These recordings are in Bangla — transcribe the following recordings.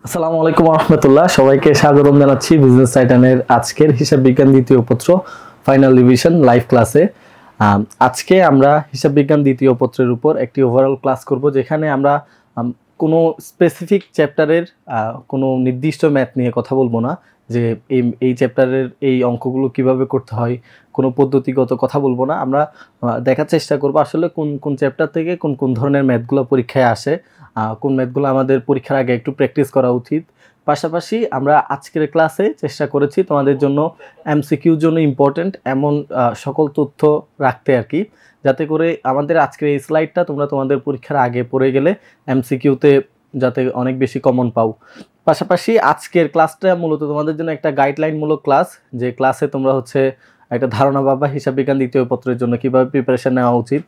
আসসালামু আলাইকুম রহমতুল্লাহ, সবাইকে স্বাগতম জানাচ্ছি বিজনেস টাইটানের আজকের হিসাব বিজ্ঞান দ্বিতীয় পত্র ফাইনাল রিভিশন লাইভ ক্লাসে। আজকে আমরা হিসাব বিজ্ঞান দ্বিতীয় পত্রের উপর একটি ওভারঅল ক্লাস করব, যেখানে আমরা কোনো স্পেসিফিক চ্যাপ্টারের কোনো নির্দিষ্ট ম্যাথ নিয়ে কথা বলবো না, যে এই চ্যাপ্টারের এই অঙ্কগুলো কিভাবে করতে হয়, কোনো পদ্ধতিগত কথা বলবো না। আমরা দেখার চেষ্টা করব আসলে কোন কোন চ্যাপ্টার থেকে কোন কোন ধরনের ম্যাথগুলো পরীক্ষায় আসে, কোন ম্যাথগুলো আমাদের পরীক্ষার আগে একটু প্র্যাকটিস করা উচিত। পাশাপাশি আমরা আজকের ক্লাসে চেষ্টা করেছি তোমাদের জন্য এমসিকিউর জন্য ইম্পর্টেন্ট এমন সকল তথ্য রাখতে আর কি, যাতে করে আমাদের আজকের এই স্লাইডটা তোমরা তোমাদের পরীক্ষার আগে পড়ে গেলে এমসিকিউতে যাতে অনেক বেশি কমন পাও। পাশাপাশি আজকের ক্লাসটা মূলত তোমাদের জন্য একটা গাইডলাইনমূলক ক্লাস, যে ক্লাসে তোমরা একটা ধারণা পাবা হিসাব বিজ্ঞান দ্বিতীয় পত্রের জন্য কীভাবে প্রিপারেশন নেওয়া উচিত।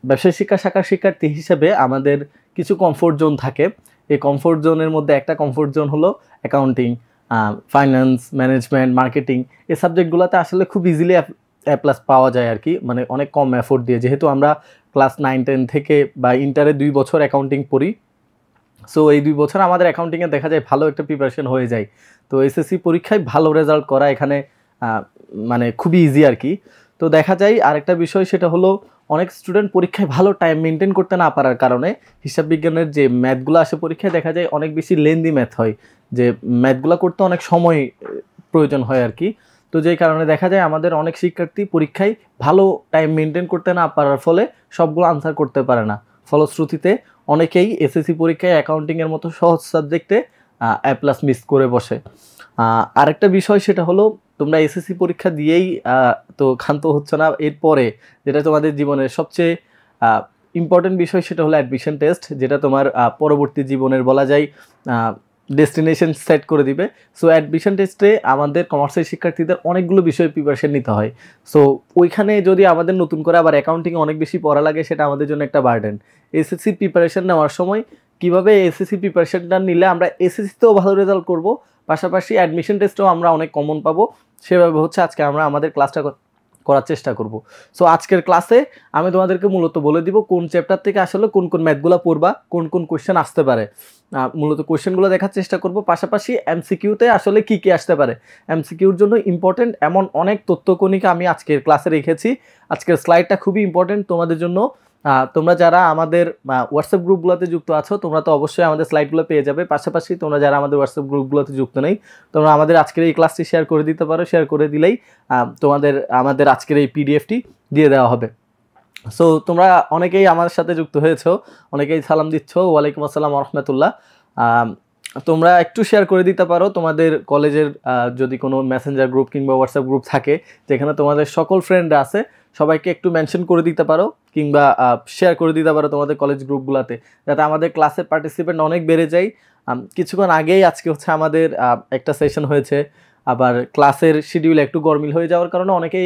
ব্যবসায় শিক্ষা শাখার শিক্ষার্থী হিসেবে আমাদের কিছু কমফোর্ট জোন থাকে। এই কমফোর্ট জোনের মধ্যে একটা কমফোর্ট জোন হলো অ্যাকাউন্টিং, ফাইন্যান্স, ম্যানেজমেন্ট, মার্কেটিং। এই সাবজেক্টগুলোতে আসলে খুব ইজিলি A+ পাওয়া যায় আর কি, মানে অনেক কম এফোর্ট দিয়ে, যেহেতু আমরা ক্লাস 9-10 থেকে বা ইন্টারে 2 বছর অ্যাকাউন্টিং পড়ি। সো এই 2 বছর আমাদের অ্যাকাউন্টিংয়ে দেখা যায় ভালো একটা প্রিপারেশন হয়ে যায়। তো এসএসসি পরীক্ষায় ভালো রেজাল্ট করা এখানে মানে খুবই ইজি আর কি। তো দেখা যায় আরেকটা বিষয়, সেটা হলো অনেক স্টুডেন্ট পরীক্ষায় ভালো টাইম মেনটেন করতে না পারার কারণে হিসাব বিজ্ঞানের যে ম্যাথগুলো আসে পরীক্ষায় দেখা যায় অনেক বেশি লেন্দি ম্যাথ হয়, যে ম্যাথগুলো করতে অনেক সময় প্রয়োজন হয় আর কি। তো যেই কারণে দেখা যায় আমাদের অনেক শিক্ষার্থী পরীক্ষায় ভালো টাইম মেনটেন করতে না পারার ফলে সবগুলো আনসার করতে পারে না। ফলশ্রুতিতে অনেকেই এসএসসি পরীক্ষায় অ্যাকাউন্টিংয়ের মতো সহজ সাবজেক্টে A+ মিস করে বসে। আরেকটা বিষয়, সেটা হলো তোমরা এসএসসি পরীক্ষা দিয়েই তো ক্ষান্ত হচ্ছে না, এরপরে যেটা তোমাদের জীবনের সবচেয়ে ইম্পর্টেন্ট বিষয়, সেটা হলো অ্যাডমিশন টেস্ট, যেটা তোমার পরবর্তী জীবনের বলা যায় ডেস্টিনেশন সেট করে দিবে। সো অ্যাডমিশন টেস্টে আমাদের কমার্সের শিক্ষার্থীদের অনেকগুলো বিষয়ে প্রিপারেশন নিতে হয়। সো ওইখানে যদি আমাদের নতুন করে আবার অ্যাকাউন্টিংয়ে অনেক বেশি পড়া লাগে, সেটা আমাদের জন্য একটা বার্ডেন। এসএসসি প্রিপারেশন নেওয়ার সময় কীভাবে এসএসসি প্রিপারেশনটা নিলে আমরা এসএসসিতেও ভালো রেজাল্ট করব, পাশাপাশি অ্যাডমিশন টেস্টেও আমরা অনেক কমন পাবো, সেভাবে আজকে আমরা আমাদের ক্লাসটা করার চেষ্টা করব। সো আজকের ক্লাসে আমি তোমাদেরকে মূলত বলে দিব কোন চ্যাপ্টার থেকে আসলে কোন কোন ম্যাথগুলো পড়বা, কোন কোন কোয়েশ্চেন আসতে পারে, মূলত কোয়েশ্চেনগুলো দেখার চেষ্টা করব। পাশাপাশি এমসিকিউতে আসলে কি কি আসতে পারে, এমসিকিউর জন্য ইম্পর্টেন্ট এমন অনেক তথ্যকণিকা আমি আজকের ক্লাসে রেখেছি। আজকের স্লাইডটা খুবই ইম্পর্টেন্ট তোমাদের জন্য। তোমরা যারা আমাদের হোয়াটসঅ্যাপ গ্রুপগুলোতে যুক্ত আছো, তোমরা তো অবশ্যই আমাদের স্লাইডগুলো পেয়ে যাবে। পাশাপাশি তোমরা যারা আমাদের হোয়াটসঅ্যাপ গ্রুপগুলোতে যুক্ত নেই, তোমরা আমাদের আজকের এই ক্লাসটি শেয়ার করে দিতে পারো। শেয়ার করে দিলেই আমাদের আজকের এই পিডিএফটি দিয়ে দেওয়া হবে। সো তোমরা অনেকেই আমার সাথে যুক্ত হয়েছো, অনেকেই সালাম দিচ্ছ, ওয়ালাইকুম আসসালাম রহমতুল্লাহ। তোমরা একটু শেয়ার করে দিতে পারো তোমাদের কলেজের যদি কোনো মেসেঞ্জার গ্রুপ কিংবা হোয়াটসঅ্যাপ গ্রুপ থাকে, যেখানে তোমাদের সকল ফ্রেন্ডরা আছে, সবাইকে একটু মেনশন করে দিতে পারো কিংবা শেয়ার করে দিতে পারো তোমাদের কলেজ গ্রুপগুলোতে, যাতে আমাদের ক্লাসে পার্টিসিপেন্ট অনেক বেড়ে যায়। কিছুক্ষণ আগেই আজকে আমাদের একটা সেশন হয়েছে, আবার ক্লাসের শিডিউল একটু গরমিল হয়ে যাওয়ার কারণে অনেকেই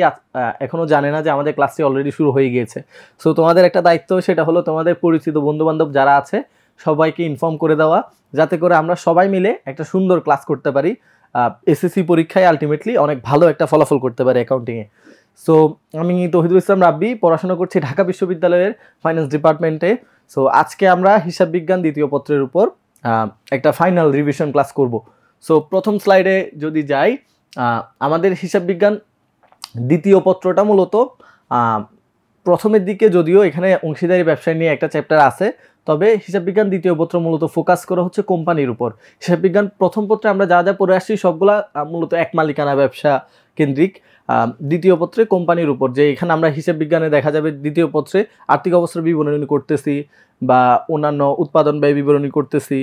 এখনও জানে না যে আমাদের ক্লাসটি অলরেডি শুরু হয়ে গিয়েছে। সো তোমাদের একটা দায়িত্ব, সেটা হলো তোমাদের পরিচিত বন্ধুবান্ধব যারা আছে সবাইকে ইনফর্ম করে দেওয়া, যাতে করে আমরা সবাই মিলে একটা সুন্দর ক্লাস করতে পারি, এসএসসি পরীক্ষায় আলটিমেটলি অনেক ভালো একটা ফলাফল করতে পারি অ্যাকাউন্টিংয়ে। সো আমি তৌহিদুল ইসলাম রাব্বি, পড়াশোনা করছি ঢাকা বিশ্ববিদ্যালয়ের ফাইন্যান্স ডিপার্টমেন্টে। সো আজকে আমরা হিসাব বিজ্ঞান দ্বিতীয় পত্রের উপর একটা ফাইনাল রিভিশন ক্লাস করব। সো প্রথম স্লাইডে যদি যাই, আমাদের হিসাব বিজ্ঞান দ্বিতীয় পত্রটা মূলত প্রথমের দিকে, যদিও এখানে অংশীদারি ব্যবসায় নিয়ে একটা চ্যাপ্টার আছে, তবে হিসাব বিজ্ঞান দ্বিতীয় পত্র মূলত ফোকাস করা হচ্ছে কোম্পানির উপর। হিসাব বিজ্ঞান প্রথম পত্রে আমরা যা যা পড়ে আসছি সবগুলা মূলত এক মালিকানা ব্যবসা কেন্দ্রিক। দ্বিতীয় পত্রে কোম্পানির উপর, যে এখানে আমরা হিসাব বিজ্ঞানে দেখা যাবে দ্বিতীয় পত্রে আর্থিক অবস্থার বিবরণী করতেছি, বা অন্যান্য উৎপাদন ব্যয় বিবরণী করতেছি,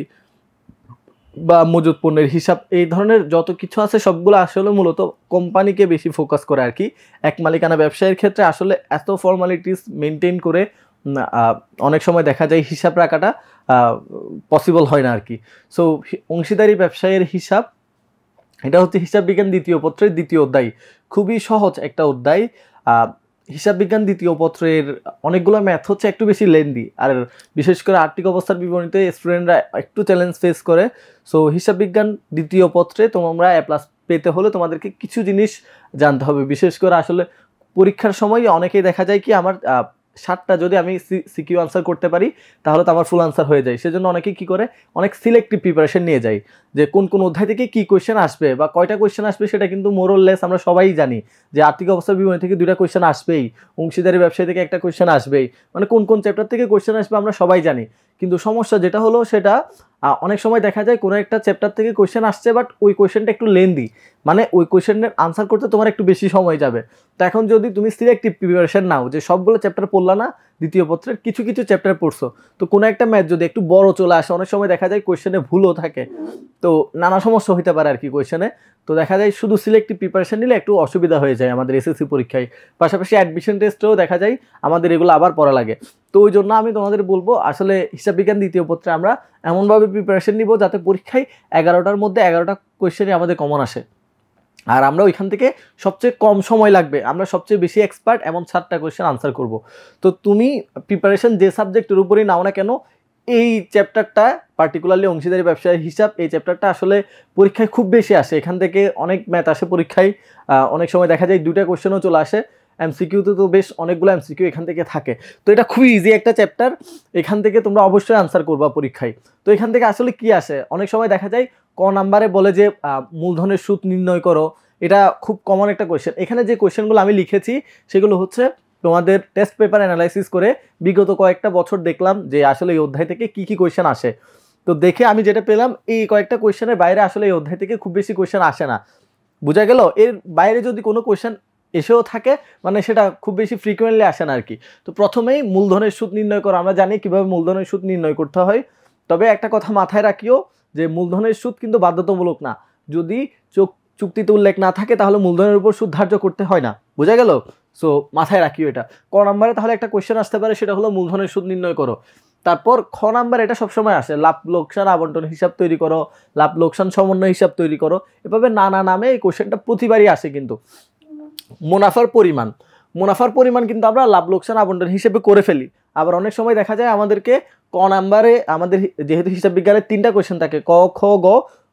বা মজুত পণ্যের হিসাব, এই ধরনের যত কিছু আছে সবগুলো আসলে মূলত কোম্পানিকে বেশি ফোকাস করে আর কি। এক মালিকানা ব্যবসায়ের ক্ষেত্রে আসলে এত ফর্মালিটিস মেনটেন করে অনেক সময় দেখা যায় হিসাব রাখাটা পসিবল হয় না আর কি। সো অংশীদারি ব্যবসায়ের হিসাব, এটা হিসাব বিজ্ঞান দ্বিতীয় পত্রের দ্বিতীয় অধ্যায়। খুবই সহজ একটা অধ্যায়। হিসাব বিজ্ঞান দ্বিতীয় পত্রের অনেকগুলো ম্যাথ একটু বেশি লেন্দি, আর বিশেষ করে আর্থিক অবস্থার বিবরণীতে স্টুডেন্টরা একটু চ্যালেঞ্জ ফেস করে। সো হিসাব বিজ্ঞান দ্বিতীয় পত্রে তোমরা A+ পেতে হলে তোমাদেরকে কিছু জিনিস জানতে হবে। বিশেষ করে আসলে পরীক্ষার সময় অনেকেই দেখা যায় কি আমার 7টা যদি আমি সিকিউ আনসার করতে পারি তাহলে তো আমার ফুল আনসার হয়ে যায়। সেজন্য অনেকে কি করে, অনেক সিলেক্টিভ প্রিপারেশন নিয়ে যায় যে কোন কোন অধ্যায় থেকে কি কোয়েশ্চেন আসবে বা কয়টা কোয়েশ্চেন আসবে সেটা কিন্তু মোরলেস আমরা সবাই জানি যে আর্থিক অবস্থা বিবরণী থেকে 2টা কোয়েশ্চেন আসবেই, অংশীদারি ব্যবসায় থেকে একটা কোয়েশ্চেন আসবেই, মানে কোন কোন চ্যাপ্টার থেকে কোয়েশ্চেন আসবে আমরা সবাই জানি। কিন্তু সমস্যা যেটা হলো সেটা অনেক সময় দেখা যায় কোনো একটা চ্যাপ্টার থেকে কোয়েশ্চেন আসছে বাট ওই কোয়েশ্চেনটা একটু লেন্দি, মানে ওই কোয়েশ্চেনের আনসার করতে তোমার একটু বেশি সময় যাবে। তো এখন যদি তুমি সিলেক্টিভ প্রিপারেশন নাও যে সবগুলো চ্যাপ্টার পড়লা না, দ্বিতীয় পত্রের কিছু কিছু চ্যাপ্টার পড়ছো, তো কোনো একটা ম্যাথ যদি একটু বড় চলে আসে, অনেক সময় দেখা যায় কোয়েশ্চেনে ভুলও থাকে, তো নানা সমস্যা হতে পারে আর কি কোয়েশ্চেনে। তো দেখা যায় শুধু সিলেক্টিভ প্রিপারেশন নিলে একটু অসুবিধা হয়ে যায় আমাদের এসএসসি পরীক্ষায়, পাশাপাশি অ্যাডমিশন টেস্টেও দেখা যায় আমাদের এগুলো আবার পড়া লাগে। তো ওই জন্য আমি তোমাদের বলবো আসলে হিসাব বিজ্ঞান দ্বিতীয় পত্রে আমরা এমনভাবে প্রিপারেশন নিব যাতে পরীক্ষায় 11টার মধ্যে 11টা কোয়েশ্চেনই আমাদের কমন আসে, আর আমরা ওইখান থেকে সবচেয়ে কম সময় লাগবে, আমরা সবচেয়ে বেশি এক্সপার্ট এমন 7টা কোয়েশ্চেন আনসার করব। তো তুমি প্রিপারেশন যে সাবজেক্টের উপরেই নাও না কেন, এই চ্যাপ্টারটা পার্টিকুলারলি অংশীদারি ব্যবসায়ের হিসাব, এই চ্যাপ্টারটা আসলে পরীক্ষায় খুব বেশি আসে, এখান থেকে অনেক ম্যাথ আসে পরীক্ষায়, অনেক সময় দেখা যায় 2টা কোয়েশ্চেনও চলে আসে, এমসিকিউতে তো বেশ অনেকগুলো এমসিকিউ এখান থেকে থাকে। তো এটা খুবই ইজি একটা চ্যাপ্টার, এখান থেকে তোমরা অবশ্যই আনসার করবা পরীক্ষায়। তো এখান থেকে আসলে কি আসে, অনেক সময় দেখা যায় ক নাম্বারে বলে যে মূলধনের সুদ নির্ণয় করো, এটা খুব কমন একটা কোয়েশ্চেন। এখানে যে কোয়েশ্চেনগুলো আমি লিখেছি সেগুলো হচ্ছে তোমাদের টেস্ট পেপার অ্যানালাইসিস করে বিগত কয়েকটা বছর দেখলাম যে আসলে এই অধ্যায় থেকে কি কি কোয়েশ্চেন আসে। তো দেখে আমি যেটা পেলাম এই কয়েকটা কোয়েশ্চেনের বাইরে আসলে এই অধ্যায় থেকে খুব বেশি কোয়েশ্চেন আসে না, বোঝা গেল। এর বাইরে যদি কোনো কোয়েশ্চেন এসেও থাকে মানে সেটা খুব বেশি ফ্রিকুয়েন্টলি আসে না আর কি। তো প্রথমেই মূলধনের সুদ নির্ণয় করো, আমরা জানি কিভাবে মূলধনের সুদ নির্ণয় করতে হয়, তবে একটা কথা মাথায় রাখিও যে মূলধনের সুদ কিন্তু বাধ্যতামূলক না, যদি চুক্তিতে উল্লেখ না থাকে তাহলে মূলধনের উপর সুদ ধার্য করতে হয় না, বোঝা গেল। সো মাথায় রাখিও এটা। ক নাম্বারে তাহলে একটা কোয়েশ্চেন আসতে পারে, সেটা হলো মূলধনের সুদ নির্ণয় করো। তারপর খ নাম্বার, এটা সবসময় আসে লাভ লোকসান আবন্টন হিসাব তৈরি করো, লাভ লোকসান সমন্বয় হিসাব তৈরি করো, এভাবে নানা নামে এই কোয়েশ্চেনটা প্রতিবারই আসে। কিন্তু মুনাফার পরিমাণ কিন্তু আমরা লাভ লোকসান আবন্টন হিসেবে করে ফেলি, আবার অনেক সময় দেখা যায় আমাদেরকে ক নাম্বারে, আমাদের যেহেতু হিসাব বিজ্ঞানের 3টা কোয়েশ্চেন থাকে ক খ গ,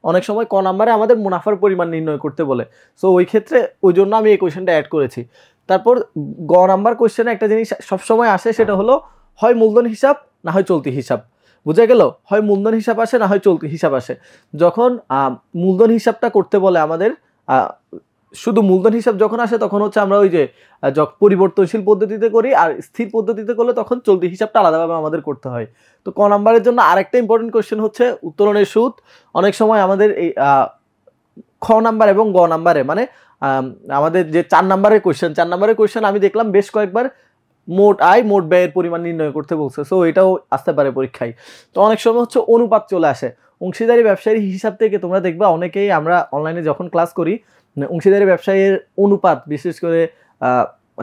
অনেক সময় ক নাম্বারে আমাদের মুনাফার পরিমাণ নির্ণয় করতে বলে। সো ওই ক্ষেত্রে ওই জন্য আমি এই কোয়েশ্চেনটা অ্যাড করেছি। তারপর গ নাম্বার কোয়েশ্চেনে একটা জিনিস সবসময় আসে, সেটা হলো হয় মূলধন হিসাব না হয় চলতি হিসাব, বুঝা গেল, হয় মূলধন হিসাব আসে না হয় চলতি হিসাব আসে। যখন মূলধন হিসাবটা করতে বলে আমাদের, শুধু মূলধন হিসাব যখন আসে তখন হচ্ছে আমরা ওই যে পরিবর্তনশীল পদ্ধতিতে করি, আর স্থির পদ্ধতিতে করলে তখন চলতি হিসাবটা আলাদাভাবে আমাদের করতে হয়। তো ক নাম্বারের জন্য আরেকটা ইম্পর্টেন্ট কোয়েশ্চেন হচ্ছে উত্তোলনের সুদ। অনেক সময় আমাদের এই খ নাম্বার এবং গ নাম্বারে, মানে আমাদের যে 4 নাম্বারের কোয়েশ্চেন আমি দেখলাম বেশ কয়েকবার মোট আয় মোট ব্যয়ের পরিমাণ নির্ণয় করতে বলছে, সো এটাও আসতে পারে পরীক্ষায়। তো অনেক সময় হচ্ছে অনুপাত চলে আসে, অংশীদারি ব্যবসায়ী হিসাব থেকে তোমরা দেখবা অনেকেই আমরা অনলাইনে যখন ক্লাস করি অংশীদারি ব্যবসায়ের অনুপাত, বিশেষ করে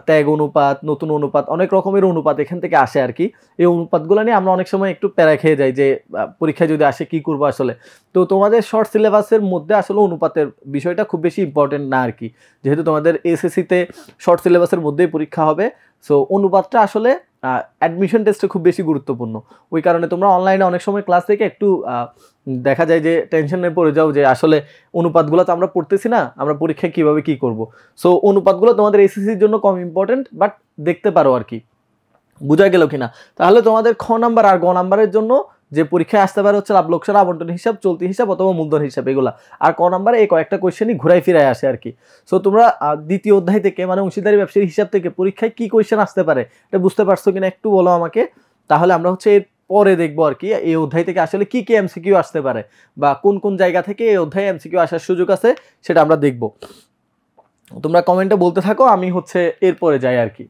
ত্যাগ অনুপাত, নতুন অনুপাত, অনেক রকমের অনুপাত এখান থেকে আসে আর কি। এই অনুপাতগুলো নিয়ে আমরা অনেক সময় একটু প্যারা খেয়ে যাই যে পরীক্ষায় যদি আসে কি করবো আসলে। তো তোমাদের শর্ট সিলেবাসের মধ্যে আসলে অনুপাতের বিষয়টা খুব বেশি ইম্পর্টেন্ট না আর কি, যেহেতু তোমাদের এসএসসিতে শর্ট সিলেবাসের মধ্যেই পরীক্ষা হবে। সো অনুপাতটা আসলে অ্যাডমিশন টেস্টে খুব বেশি গুরুত্বপূর্ণ, ওই কারণে তোমরা অনলাইনে অনেক সময় ক্লাস থেকে একটু দেখা যায় যে টেনশনে পড়ে যাও যে আসলে অনুপাতগুলো তো আমরা পড়তেছি না, আমরা পরীক্ষায় কিভাবে কি করব। সো অনুপাতগুলো তোমাদের এসএসসির জন্য কম ইম্পর্টেন্ট, বাট দেখতে পারো আর কি, বোঝা গেল কিনা। তাহলে তোমাদের খ নাম্বার আর গ নাম্বারের জন্য যে পরীক্ষায় আসতে পারে হচ্ছে লাভ লোকসান আবন্টন হিসাব, চলতি হিসাব অথবা মূলধন হিসাব, এগুলা। আর ক নাম্বারে এই কয়েকটা কোয়েশ্চেনই ঘুরাই ফিরাই আসে আর কি। সো তোমরা দ্বিতীয় অধ্যায় থেকে মানে অংশীদারি ব্যবসায়ী হিসাব থেকে পরীক্ষায় কি কোয়েশ্চেন আসতে পারে এটা বুঝতে পারছো কিনা একটু বলো আমাকে, তাহলে আমরা হচ্ছে এর পরে দেখবো আর কি এই অধ্যায় থেকে আসলে কি কি এমসিকিউ আসতে পারে বা কোন কোন জায়গা থেকে এই অধ্যায়ে এমসিকিউ আসার সুযোগ আছে সেটা আমরা দেখব। তোমরা কমেন্টে বলতে থাকো, আমি হচ্ছে এরপরে যাই আর কি।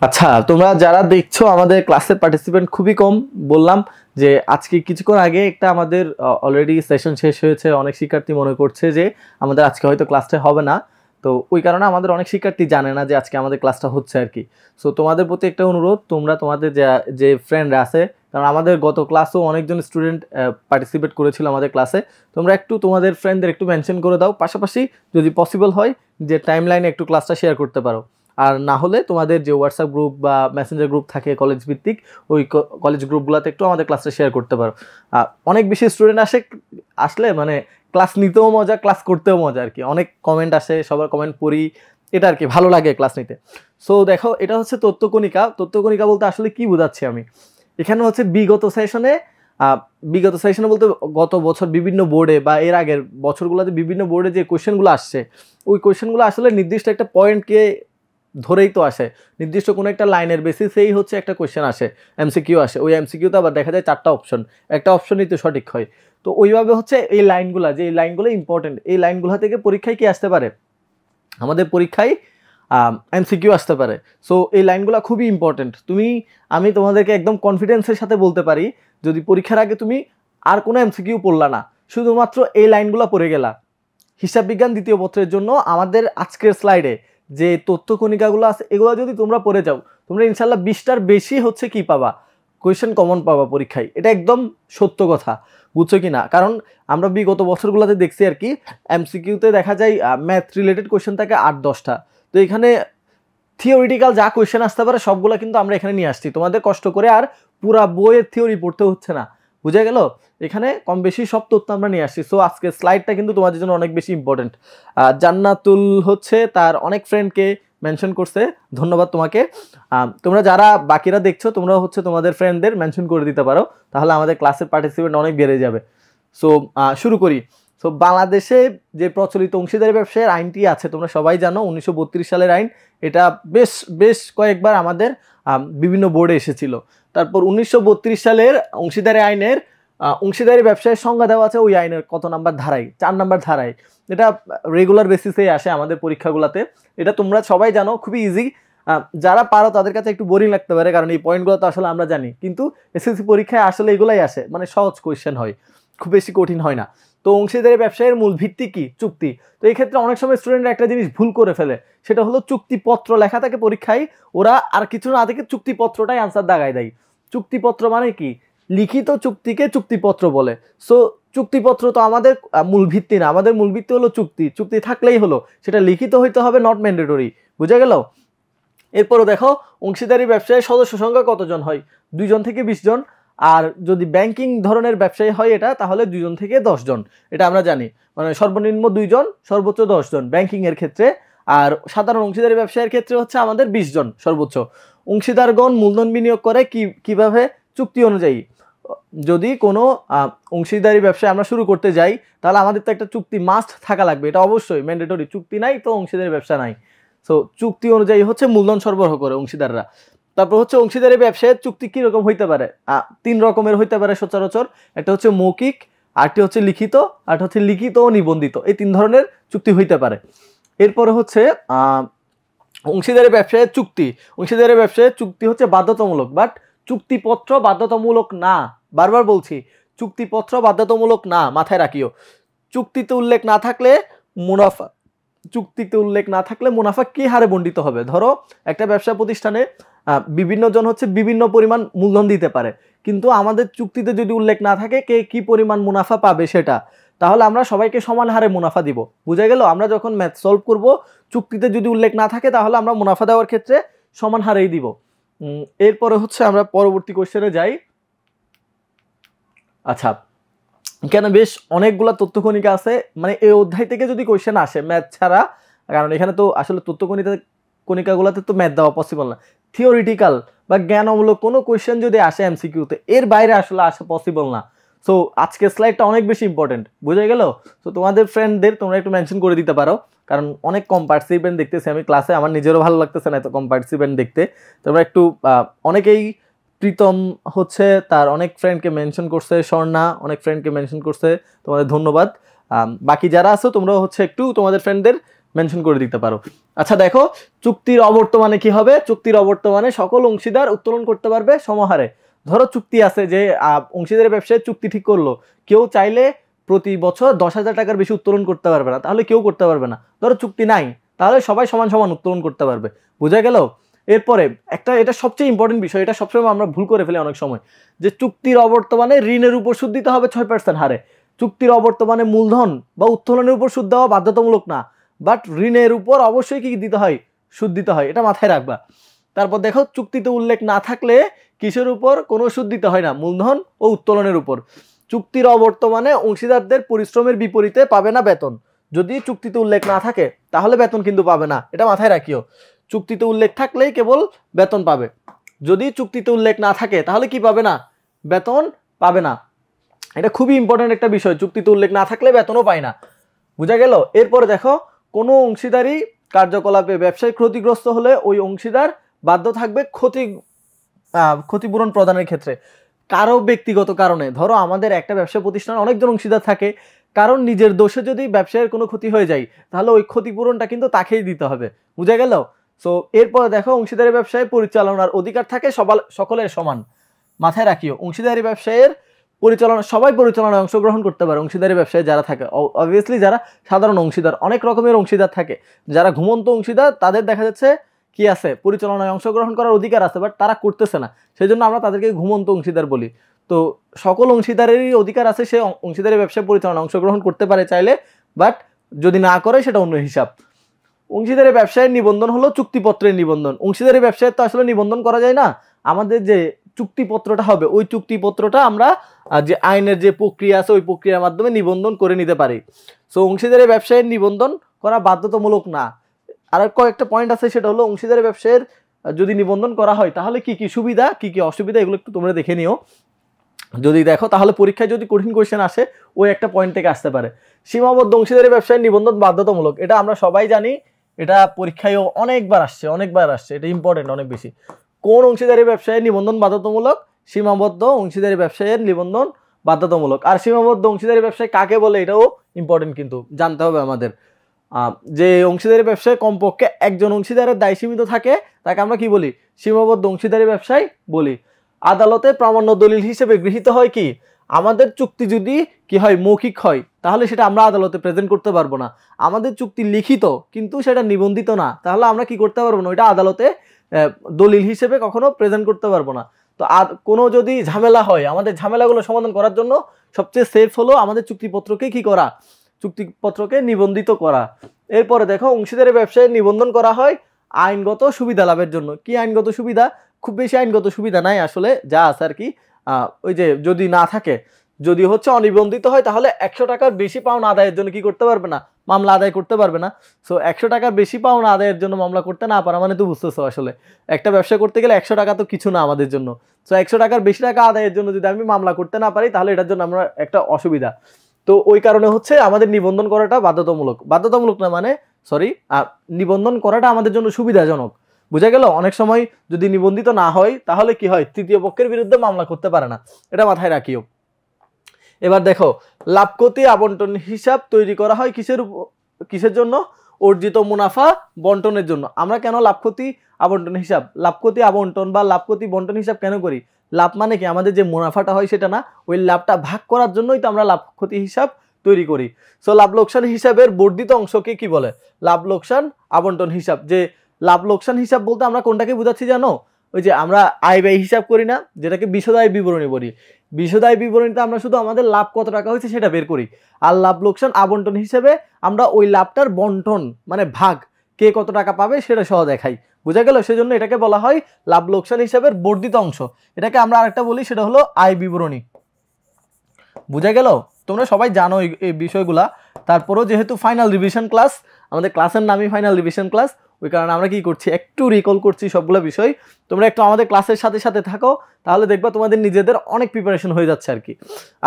আচ্ছা, তোমরা যারা দেখছো আমাদের ক্লাসের পার্টিসিপেন্ট খুবই কম, বললাম যে আজকে কিছুক্ষণ আগে একটা আমাদের অলরেডি সেশন শেষ হয়েছে, অনেক শিক্ষার্থী মনে করছে যে আমাদের আজকে হয়তো ক্লাসটা হবে না, তো ওই কারণে আমাদের অনেক শিক্ষার্থী জানে না যে আজকে আমাদের ক্লাসটা হচ্ছে আর কি। সো তোমাদের প্রতি একটা অনুরোধ, তোমরা তোমাদের যে ফ্রেন্ডরা আছে, কারণ আমাদের গত ক্লাসেও অনেকজন স্টুডেন্ট পার্টিসিপেট করেছিল আমাদের ক্লাসে, তোমরা একটু তোমাদের ফ্রেন্ডদের একটু মেনশন করে দাও, পাশাপাশি যদি পসিবল হয় যে টাইম লাইনে একটু ক্লাসটা শেয়ার করতে পারো, আর না হলে তোমাদের যে হোয়াটসঅ্যাপ গ্রুপ বা মেসেঞ্জার গ্রুপ থাকে কলেজ ভিত্তিক, ওই কলেজ গ্রুপগুলোতে একটু আমাদের ক্লাসটা শেয়ার করতে পারো। অনেক বেশি স্টুডেন্ট আসলে মানে ক্লাস নিতেও মজা, ক্লাস করতেও মজা আর কি। অনেক কমেন্ট আসে, সবার কমেন্ট পড়ি, এটা আর কি ভালো লাগে ক্লাস নিতে। সো দেখো, এটা হচ্ছে তথ্যকণিকা। তথ্যকণিকা বলতে আসলে কি বোঝাচ্ছি আমি, এখানে হচ্ছে বিগত সেশনে বলতে গত বছর বিভিন্ন বোর্ডে বা এর আগের বছরগুলোতে বিভিন্ন বোর্ডে যে কোয়েশ্চেনগুলো আসছে, ওই কোয়েশ্চেনগুলো আসলে নির্দিষ্ট একটা পয়েন্টকে ধরেই তো আসে, নির্দিষ্ট কোনো একটা লাইনের বেসিসেই হচ্ছে একটা কোয়েশ্চেন আসে, এমসিকিউ আসে। ওই এমসিকিউতে আবার দেখা যায় 4টা অপশন, একটা অপশনই তো সঠিক হয়। তো ওইভাবে হচ্ছে এই লাইনগুলো, যে এই লাইনগুলো ইম্পর্টেন্ট, এই লাইনগুলো থেকে পরীক্ষায় কি আসতে পারে, আমাদের পরীক্ষায় এমসিকিউ আসতে পারে। সো এই লাইনগুলো খুবই ইম্পর্টেন্ট। আমি তোমাদেরকে একদম কনফিডেন্সের সাথে বলতে পারি, যদি পরীক্ষার আগে তুমি আর কোনো এমসিকিউ পড়লা না, শুধুমাত্র এই লাইনগুলো পড়ে গেলা, হিসাব বিজ্ঞান দ্বিতীয় পত্রের জন্য আমাদের আজকের স্লাইডে যে তথ্য কণিকাগুলো আছে, এগুলো যদি তোমরা পড়ে যাও, তোমরা ইনশাল্লাহ 20টার বেশি হচ্ছে কি পাবা, কোয়েশ্চেন কমন পাবা পরীক্ষায়। এটা একদম সত্য কথা, বুঝছো কি না? কারণ আমরা বিগত বছরগুলোতে দেখছি আর কি, এমসিকিউতে দেখা যায় ম্যাথ রিলেটেড কোয়েশ্চেন থাকে 8-10টা। তো এখানে থিওরিটিক্যাল যা কোয়েশ্চেন আসতে পারে সবগুলো কিন্তু আমরা এখানে নিয়ে আসছি, তোমাদের কষ্ট করে আর পুরা বইয়ের থিওরি পড়তে হচ্ছে না, বুঝা গেল? এখানে কম বেশি সব তথ্য আমরা নিয়ে আসছি। সো আজকে স্লাইডটা কিন্তু তোমাদের জন্য অনেক বেশি ইম্পর্টেন্ট। জান্নাতুল হচ্ছে তার অনেক ফ্রেন্ডকে মেনশন করছে, ধন্যবাদ তোমাকে। তোমরা যারা বাকিরা দেখছো, তোমরা হচ্ছে তোমাদের ফ্রেন্ডদের মেনশন করে দিতে পারো, তাহলে আমাদের ক্লাসের পার্টিসিপেন্ট অনেক বেড়ে যাবে। সো শুরু করি। সো বাংলাদেশে যে প্রচলিত অংশীদারি ব্যবসায়ের আইনটি আছে, তোমরা সবাই জানো, 1932 সালের আইন। এটা বেশ কয়েকবার আমাদের বিভিন্ন বোর্ডে এসেছিল। তারপর 1932 সালের অংশীদারি আইনের অংশীদারি ব্যবসায়ের সংজ্ঞা দেওয়া আছে ওই আইনের কত নাম্বার ধারায়, 4 নাম্বার ধারায়। এটা রেগুলার বেসিসেই আসে আমাদের পরীক্ষাগুলোতে, এটা তোমরা সবাই জানো, খুবই ইজি। যারা পারো তাদের কাছে একটু বোরিং লাগতে পারে, কারণ এই পয়েন্টগুলো তো আসলে আমরা জানি, কিন্তু এসএসসি পরীক্ষায় আসলে এগুলাই আসে, মানে সহজ কোয়েশ্চেন হয়, খুব বেশি কঠিন হয় না। তো অংশীদারি ব্যবসায়ের মূল ভিত্তি কি? চুক্তি। তো এই ক্ষেত্রে অনেক সময় স্টুডেন্টরা একটা জিনিস ভুল করে ফেলে, সেটা হলো চুক্তিপত্র লেখা থাকে পরীক্ষায়, ওরা আর কিছু না দেখে চুক্তিপত্রটাই আনসার দাগায় দেয়। চুক্তিপত্র মানে কি? লিখিত চুক্তিকে চুক্তিপত্র বলে। সো চুক্তিপত্র তো আমাদের মূল ভিত্তি না, আমাদের মূল ভিত্তি হলো চুক্তি। চুক্তি থাকলেই হলো, সেটা লিখিত হইতে হবে, নট ম্যান্ডেটরি, বুঝা গেল? এরপরও দেখো, অংশীদারি ব্যবসায় সদস্য সংখ্যা কতজন হয়? 2 জন থেকে 20 জন। আর যদি ব্যাংকিং ধরনের ব্যবসায়ী হয় এটা, তাহলে 2 জন থেকে 10 জন, এটা আমরা জানি। মানে সর্বনিম্ন 2 জন, সর্বোচ্চ 10 জন ব্যাংকিং এর ক্ষেত্রে। আর সাধারণ অংশীদারি ব্যবসায়ের ক্ষেত্রে হচ্ছে আমাদের 20 জন সর্বোচ্চ। অংশীদারগণ মূলধন বিনিয়োগ করে কিভাবে? চুক্তি অনুযায়ী। যদি কোনো অংশীদারি ব্যবসায় আমরা শুরু করতে যাই, তাহলে আমাদের তো একটা চুক্তি মাস্ট থাকা লাগবে, এটা অবশ্যই ম্যান্ডেটরি। চুক্তি নাই তো অংশীদারি ব্যবসা নাই। সো চুক্তি অনুযায়ী হচ্ছে মূলধন সরবরাহ করে অংশীদাররা। তারপর হচ্ছে অংশীদারি ব্যবসায়ের চুক্তি কি রকম হইতে পারে? 3 রকমের হইতে পারে সচরাচর। একটা হচ্ছে মৌখিক, আরটি হচ্ছে লিখিত, আর হচ্ছে লিখিত ও নিবন্ধিত। এই 3 ধরনের চুক্তি হইতে পারে। এরপরে হচ্ছে অংশীদারি ব্যবসায়ের চুক্তি। অংশীদারি ব্যবসায়ের চুক্তি হচ্ছে বাধ্যতামূলক, বাট চুক্তিপত্র বাধ্যতামূলক না। বারবার বলছি, চুক্তিপত্র বাধ্যতামূলক না, মাথায় রাখিও। চুক্তিতে উল্লেখ না থাকলে মুনাফা, চুক্তিতে উল্লেখ না থাকলে মুনাফা কি হারে বণ্টিত হবে? ধরো একটা ব্যবসা প্রতিষ্ঠানে বিভিন্ন জন হচ্ছে বিভিন্ন পরিমাণ মূলধন দিতে পারে, কিন্তু আমাদের চুক্তিতে যদি উল্লেখ না থাকে কে কি পরিমাণ মুনাফা পাবে সেটা, তাহলে আমরা সবাইকে সমান হারে মুনাফা দিব, বুঝা গেল? আমরা যখন ম্যাথ সলভ করব, চুক্তিতে যদি উল্লেখ না থাকে তাহলে আমরা মুনাফা দেওয়ার ক্ষেত্রে সমান হারেই দিব। এরপরে হচ্ছে আমরা পরবর্তী কোশ্চেনে যাই। আচ্ছা, এখানে বেশ অনেকগুলা তথ্যকণিকা আছে, মানে এই অধ্যায় থেকে যদি কোয়েশ্চেন আসে ম্যাথ ছাড়া, কারণ এখানে তো আসলে কণিকাগুলোতে তো ম্যাথ দেওয়া পসিবল না, থিওরিটিক্যাল বা জ্ঞানমূলক কোনো কোয়েশ্চেন যদি আসে এমসিকিউতে, এর বাইরে আসলে আসা পসিবল না। সো আজকের স্লাইডটা অনেক বেশি ইম্পর্টেন্ট, বুঝে গেল? সো তোমাদের ফ্রেন্ডদের তোমরা একটু মেনশন করে দিতে পারো, কারণ অনেক কম পার্টিসিপেন্ট দেখতেছি আমি ক্লাসে, আমার নিজেরও ভালো লাগতেছে না এত কম পার্টিসিপেন্ট দেখতে। তোমরা একটু অনেকেই, প্রীতম হচ্ছে তার অনেক ফ্রেন্ডকে মেনশন করছে, স্বর্ণা অনেক ফ্রেন্ডকে মেনশন করছে, তোমাদের ধন্যবাদ। বাকি যারা আছো তোমরা হচ্ছে একটু তোমাদের ফ্রেন্ডদের মেনশন করে দিতে পারো। আচ্ছা দেখো, চুক্তির অবর্তমানে কি হবে? চুক্তির অবর্তমানে সকল অংশীদার উত্তোলন করতে পারবে সমহারে। ধরো চুক্তি আছে যে অংশীদারি ব্যবসায় চুক্তি ঠিক করলো, কেউ চাইলে প্রতি বছর 10,000 টাকার বেশি উত্তোলন করতে পারবে না, তাহলে কেউ করতে পারবে না। ধরো চুক্তি নাই, তাহলে সবাই সমান সমান উত্তোলন করতে পারবে, বোঝা গেল? এরপরে এটা সবচেয়ে ইম্পর্টেন্ট বিষয়, এটা সবসময় আমরা ভুল করে ফেলি অনেক সময়, যে চুক্তির অবর্তমানে ঋণের উপর সুদ দিতে হবে 6% হারে। চুক্তির অবর্তমানে মূলধন বা উত্তোলনের উপর সুদ দেওয়া বাধ্যতামূলক না, বাট ঋণের উপর অবশ্যই কি দিতে হয়? সুদ দিতে হয়, এটা মাথায় রাখবা। তারপর দেখো, চুক্তিতে উল্লেখ না থাকলে কিসের উপর কোনো সুদ দিতে হয় না? মূলধন ও উত্তোলনের উপর। চুক্তির অবর্তমানে অংশীদারদের পরিশ্রমের বিপরীতে পাবে না বেতন। যদি চুক্তিতে উল্লেখ না থাকে তাহলে বেতন কিন্তু পাবে না, এটা মাথায় রাখিও। চুক্তিতে উল্লেখ থাকলেই কেবল বেতন পাবে, যদি চুক্তিতে উল্লেখ না থাকে তাহলে কি পাবে না, বেতন পাবে না। এটা খুবই ইম্পর্টেন্ট একটা বিষয়, চুক্তিতে উল্লেখ না থাকলে বেতনও পায় না। বুঝা গেল? এরপরে দেখো, কোনো অংশীদারি কার্যকলাপে ব্যবসায় ক্ষতিগ্রস্ত হলে ওই অংশীদার বাধ্য থাকবে ক্ষতিপূরণ প্রদানের ক্ষেত্রে। কারো ব্যক্তিগত কারণে, ধরো আমাদের একটা ব্যবসা প্রতিষ্ঠান অনেকজন অংশীদার থাকে, কারণ নিজের দোষে যদি ব্যবসায়ের কোনো ক্ষতি হয়ে যায় তাহলে ওই ক্ষতিপূরণটা কিন্তু তাকেই দিতে হবে। বুঝা গেল? সো এরপরে দেখো, অংশীদারি ব্যবসায় পরিচালনার অধিকার থাকে সকলের সমান। মাথায় রাখিও, অংশীদারি ব্যবসায়ের পরিচালনা, সবাই পরিচালনায় অংশগ্রহণ করতে পারে। অংশীদারি ব্যবসায় যারা থাকে, অবভিয়াসলি যারা সাধারণ অংশীদার, অনেক রকমের অংশীদার থাকে। যারা ঘুমন্ত অংশীদার তাদের দেখা যাচ্ছে কি আছে, পরিচালনায় অংশগ্রহণ করার অধিকার আছে, বাট তারা করতেছে না, সেই জন্য আমরা তাদেরকে ঘুমন্ত অংশীদার বলি। তো সকল অংশীদারেরই অধিকার আছে, সে অংশীদারি ব্যবসায় পরিচালনায় অংশগ্রহণ করতে পারে চাইলে, বাট যদি না করে সেটা অন্য হিসাব। অংশীদারি ব্যবসায়ের নিবন্ধন হলো চুক্তিপত্রের নিবন্ধন। অংশীদারি ব্যবসায় তো আসলে নিবন্ধন করা যায় না, আমাদের যে চুক্তিপত্রটা হবে ওই চুক্তিপত্রটা আমরা যে আইনের যে প্রক্রিয়া আছে ওই প্রক্রিয়ার মাধ্যমে নিবন্ধন করে নিতে পারি। সো অংশীদারি ব্যবসায়ের নিবন্ধন করা বাধ্যতামূলক না। আর কয়েকটা পয়েন্ট আছে, সেটা হলো অংশীদারি ব্যবসায়ের যদি নিবন্ধন করা হয় তাহলে কি কি সুবিধা কি কি অসুবিধা, এগুলো একটু তোমরা দেখে নিও। যদি দেখো তাহলে পরীক্ষায় যদি কঠিন কোয়েশ্চেন আসে ওই একটা পয়েন্ট থেকে আসতে পারে। সীমাবদ্ধ অংশীদারি ব্যবসায়ের নিবন্ধন বাধ্যতামূলক, এটা আমরা সবাই জানি, এটা পরীক্ষায়ও অনেকবার আসছে, এটা ইম্পর্টেন্ট অনেক বেশি। কোন অংশীদারি ব্যবসায়ের নিবন্ধন বাধ্যতামূলক? সীমাবদ্ধ অংশীদারি ব্যবসায়ের নিবন্ধন বাধ্যতামূলক। আর সীমাবদ্ধ অংশীদারি ব্যবসায় কাকে বলে এটাও ইম্পর্টেন্ট কিন্তু জানতে হবে আমাদের। যে অংশীদারি ব্যবসায় কমপক্ষে একজন অংশীদারের দায় সীমিত থাকে তাকে আমরা কি বলি? সীমাবদ্ধ অংশীদারি ব্যবসায় বলি। আদালতে প্রামাণ্য দলিল হিসেবে গৃহীত হয় কি? আমাদের চুক্তি যদি কি হয়, মৌখিক হয়, তাহলে সেটা আমরা আদালতে প্রেজেন্ট করতে পারবো না। আমাদের চুক্তি লিখিত কিন্তু সেটা নিবন্ধিত না, তাহলে আমরা কি করতে পারবো না, ওইটা আদালতে দলিল হিসেবে কখনো প্রেজেন্ট করতে পারবো না। তো আর কোনো যদি ঝামেলা হয়, আমাদের ঝামেলাগুলো সমাধান করার জন্য সবচেয়ে সেফ হলো আমাদের চুক্তিপত্রকে কি করা, চুক্তিপত্রকে নিবন্ধিত করা। এরপরে দেখো, অংশীদারি ব্যবসায় নিবন্ধন করা হয় আইনগত সুবিধা লাভের জন্য। কি আইনগত সুবিধা? খুব বেশি আইনগত সুবিধা নাই আসলে, যা আছে আর কি, ওই যে যদি না থাকে, যদি হচ্ছে অনিবন্ধিত হয় তাহলে 100 টাকার বেশি পাওনা আদায়ের জন্য কি করতে পারবে না, মামলা আদায় করতে পারবে না। সো 100 টাকার বেশি পাওনা আদায়ের জন্য মামলা করতে না পারা মানে তো বুঝতেছো, আসলে একটা ব্যবসা করতে গেলে 100 টাকা তো কিছু না আমাদের জন্য। সো 100 টাকার বেশি টাকা আদায়ের জন্য যদি আমি মামলা করতে না পারি তাহলে এটার জন্য আমরা একটা অসুবিধা। তো ওই কারণে হচ্ছে আমাদের নিবন্ধন করাটা বাধ্যতামূলক না মানে সরি, নিবন্ধন করাটা আমাদের জন্য সুবিধাজনক। বুঝা গেল? অনেক সময় যদি নিবন্ধিত না হয় তাহলে কি হয়, তৃতীয় পক্ষের বিরুদ্ধে মামলা করতে পারে না, এটা মাথায় রাখিও। এবার দেখো, লাভ ক্ষতি আবন্টন হিসাব তৈরি করা হয় কিসের জন্য? অর্জিত মুনাফা বন্টনের জন্য। আমরা কেন লাভ ক্ষতি আবন্টন হিসাব, লাভ ক্ষতি আবন্টন বা লাভ ক্ষতি বন্টন হিসাব কেন করি? লাভ মানে কি, আমাদের যে মুনাফাটা হয় সেটা না, ওই লাভটা ভাগ করার জন্যই তো আমরা লাভ ক্ষতি হিসাব তৈরি করি। সো লাভ লোকসান হিসাবের বর্ধিত অংশকে কি বলে? লাভ লোকসান আবন্টন হিসাব। যে লাভ লোকসান হিসাব বলতে আমরা কোনটাকে বোঝাচ্ছি জানো? ওই যে আমরা আয় ব্যয় হিসাব করি না, যেটাকে বিশদায় বিবরণী বলি। বিশদায় বিবরণীতে আমরা শুধু আমাদের লাভ কত টাকা হয়েছে সেটা বের করি, আর লাভ লোকসান আবন্টন হিসেবে আমরা ওই লাভটার বন্টন মানে ভাগ, কে কত টাকা পাবে সেটা সহ দেখাই। বুঝা গেল? সেজন্য এটাকে বলা হয় লাভ লোকসান হিসাবের বর্ধিত অংশ। এটাকে আমরা আরেকটা বলি, সেটা হলো আয় বিবরণী। বুঝা গেল? তোমরা সবাই জানো এই বিষয়গুলা, তারপরেও যেহেতু ফাইনাল রিভিশন ক্লাস, আমাদের ক্লাসের নামই ফাইনাল রিভিশন ক্লাস, ওই কারণে আমরা কি করছি, একটু রিকল করছি সবগুলো বিষয়। তোমরা একটু আমাদের ক্লাসের সাথে সাথে থাকো, তাহলে দেখবা তোমাদের নিজেদের অনেক প্রিপারেশন হয়ে যাচ্ছে আর কি।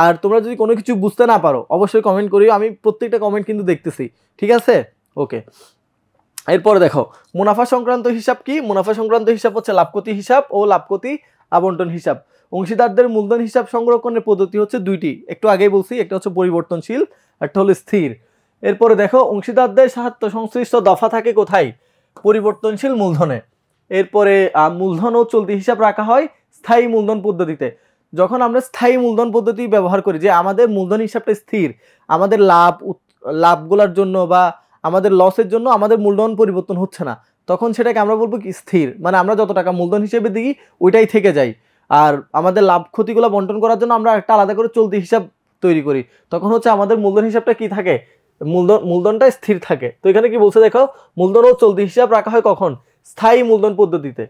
আর তোমরা যদি কোনো কিছু বুঝতে না পারো অবশ্যই কমেন্ট করিও, আমি প্রত্যেকটা কমেন্ট কিন্তু দেখতেছি, ঠিক আছে? ওকে, এরপরে দেখো, মুনাফা সংক্রান্ত হিসাব কি? মুনাফা সংক্রান্ত হিসাব হচ্ছে লাভ ক্ষতি হিসাব ও লাভ ক্ষতি আবন্টন হিসাব। অংশীদারদের মূলধন হিসাব সংরক্ষণের পদ্ধতি হচ্ছে দুইটি, একটু আগেই বলছি, একটা হচ্ছে পরিবর্তনশীল, একটা হলো স্থির। এরপরে দেখো, অংশীদারদের স্বার্থ সংশ্লিষ্ট দফা থাকে কোথায়? পরিবর্তনশীল মূলধনে। এরপরে মূলধন ও চলতি হিসাব রাখা হয় স্থায়ী মূলধন পদ্ধতিতে। যখন আমরা স্থায়ী মূলধন পদ্ধতি ব্যবহার করি, যে আমাদের মূলধন হিসাবটা স্থির, আমাদের লাভগুলোর জন্য বা আমাদের লসের জন্য আমাদের মূলধন পরিবর্তন হচ্ছে না, তখন সেটাকে আমরা বলবো কি স্থির, মানে আমরা যত টাকা মূলধন হিসেবে দিই ওইটাই থেকে যায়। আর আমাদের লাভ ক্ষতিগুলো বন্টন করার জন্য আমরা একটা আলাদা করে চলতি হিসাব তৈরি করি, তখন হচ্ছে আমাদের মূলধন হিসাবটা কি থাকে, মূলধনটা স্থির থাকে। তো এখানে কি বলছে দেখো, মূলধন ও চলতি হিসাব রাখা হয় কখন? স্থায়ী মূলধন পদ্ধতিতে।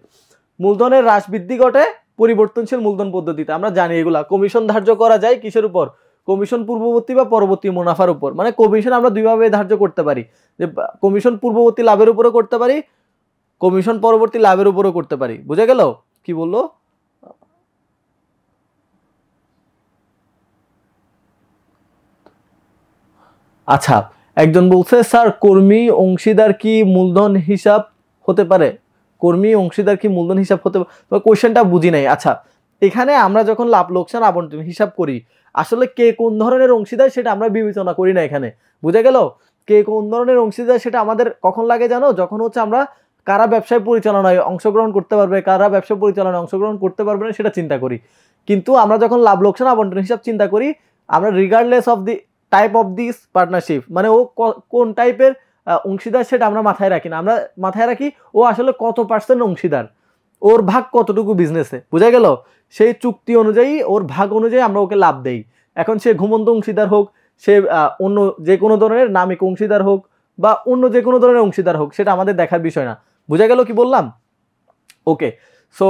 মূলধনের হ্রাস বৃদ্ধি ঘটে পরিবর্তনশীল মূলধন পদ্ধতিতে। আমরা জানি এগুলা। কমিশন ধার্য করা যায় কিসের উপর? কমিশন পূর্ববর্তী বা পরবর্তী মুনাফার উপর। মানে কমিশন আমরা দুইভাবে ধার্য করতে পারি, যে কমিশন পূর্ববর্তী লাভের উপরও করতে পারি, কমিশন পরবর্তী লাভের উপরও করতে পারি। বুঝা গেল? কি বললো? আচ্ছা, একজন বলছে স্যার কর্মী অংশীদার কি মূলধন হিসাব হতে পারে? কর্মী অংশীদার কি মূলধন হিসাব হতে পারে? কোয়েশ্চেনটা বুঝি নাই। আচ্ছা, এখানে আমরা যখন লাভ লোকসান আবন্টন হিসাব করি, আসলে কে কোন ধরনের অংশীদার সেটা আমরা বিবেচনা করি না এখানে। বুঝা গেল? কে কোন ধরনের অংশীদার সেটা আমাদের কখন লাগে জানো? যখন হচ্ছে আমরা কারা ব্যবসায় পরিচালনায় অংশগ্রহণ করতে পারবে, কারা ব্যবসা পরিচালনায় অংশগ্রহণ করতে পারবে না সেটা চিন্তা করি। কিন্তু আমরা যখন লাভ লোকসান আবন্টন হিসাব চিন্তা করি, আমরা regardless of the type of this partnership, মানে ও কোন টাইপের অংশীদার সেটা আমরা মাথায় রাখি না। আমরা মাথায় রাখি ও আসলে কত পার্সেন্ট অংশীদার, ওর ভাগ কতটুকু বিজনেসে। বুঝা গেল? সেই চুক্তি অনুযায়ী ওর ভাগ অনুযায়ী আমরা ওকে লাভ দেই। এখন সে ঘুমন্ত অংশীদার হোক, সে অন্য যে কোনো ধরনের নামিক অংশীদার হোক, বা অন্য যে কোনো ধরনের অংশীদার হোক, সেটা আমাদের দেখার বিষয় না। বুঝা গেল কি বললাম? ওকে, সো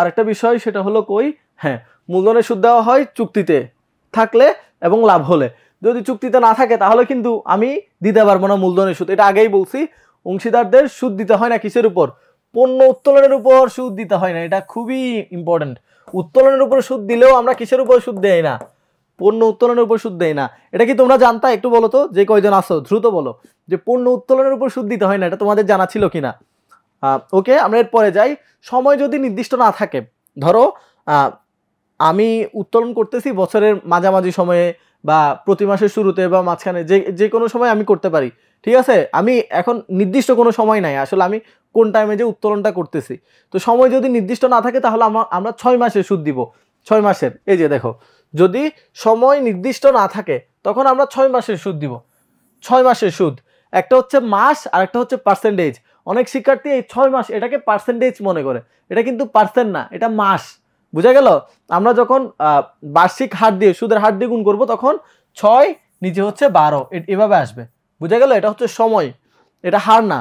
আরেকটা বিষয় সেটা হলো হ্যাঁ, মূলধনের সুদ দেওয়া হয় চুক্তিতে থাকলে এবং লাভ হলে। যদি চুক্তিতে না থাকে তাহলে কিন্তু আমি দিতে পারবো না মূলধনের সুদ। এটা আগেই বলছি, অংশীদারদের সুদ দিতে হয় না কিসের উপর? পণ্য উত্তোলনের উপর সুদ দিতে হয় না। এটা খুবই ইম্পর্টেন্ট। উত্তোলনের উপর সুদ দিলেও আমরা কিসের উপর সুদ দেই না? পণ্য উত্তোলনের উপর সুদ দেই না। এটা কি তোমরা জানতা? একটু বলো তো, যে কয়জন আসো দ্রুত বলো যে পণ্য উত্তোলনের উপর সুদ দিতে হয় না। এটা তোমাদের জানা ছিল কিনা? ওকে, আমরা এরপরে যাই। সময় যদি নির্দিষ্ট না থাকে, ধরো আমি উত্তোলন করতেছি বছরের মাঝামাঝি সময়ে বা প্রতি মাসের শুরুতে বা মাঝখানে, যে কোনো সময় আমি করতে পারি। ঠিক আছে, আমি এখন নির্দিষ্ট কোনো সময় নাই, আসলে আমি কোন টাইমে যে উত্তোলনটা করতেছি। তো সময় যদি নির্দিষ্ট না থাকে তাহলে আমরা 6 মাসের সুদ দিব। 6 মাসের, এই যে দেখো, যদি সময় নির্দিষ্ট না থাকে তখন আমরা 6 মাসের সুদ দিব। 6 মাসের সুদ, একটা হচ্ছে মাস আর একটা হচ্ছে পার্সেন্টেজ। অনেক শিক্ষার্থী এই 6 মাস এটাকে পার্সেন্টেজ মনে করে, এটা কিন্তু পার্সেন্ট না, এটা মাস। বুঝা গেল? আমরা যখন বার্ষিক হার দিয়ে, সুদের হার দিয়ে গুণ করবো, তখন 6 নিচে হচ্ছে 12, এভাবে আসবে। বুঝা গেল? এটা হচ্ছে সময়, এটা হার না।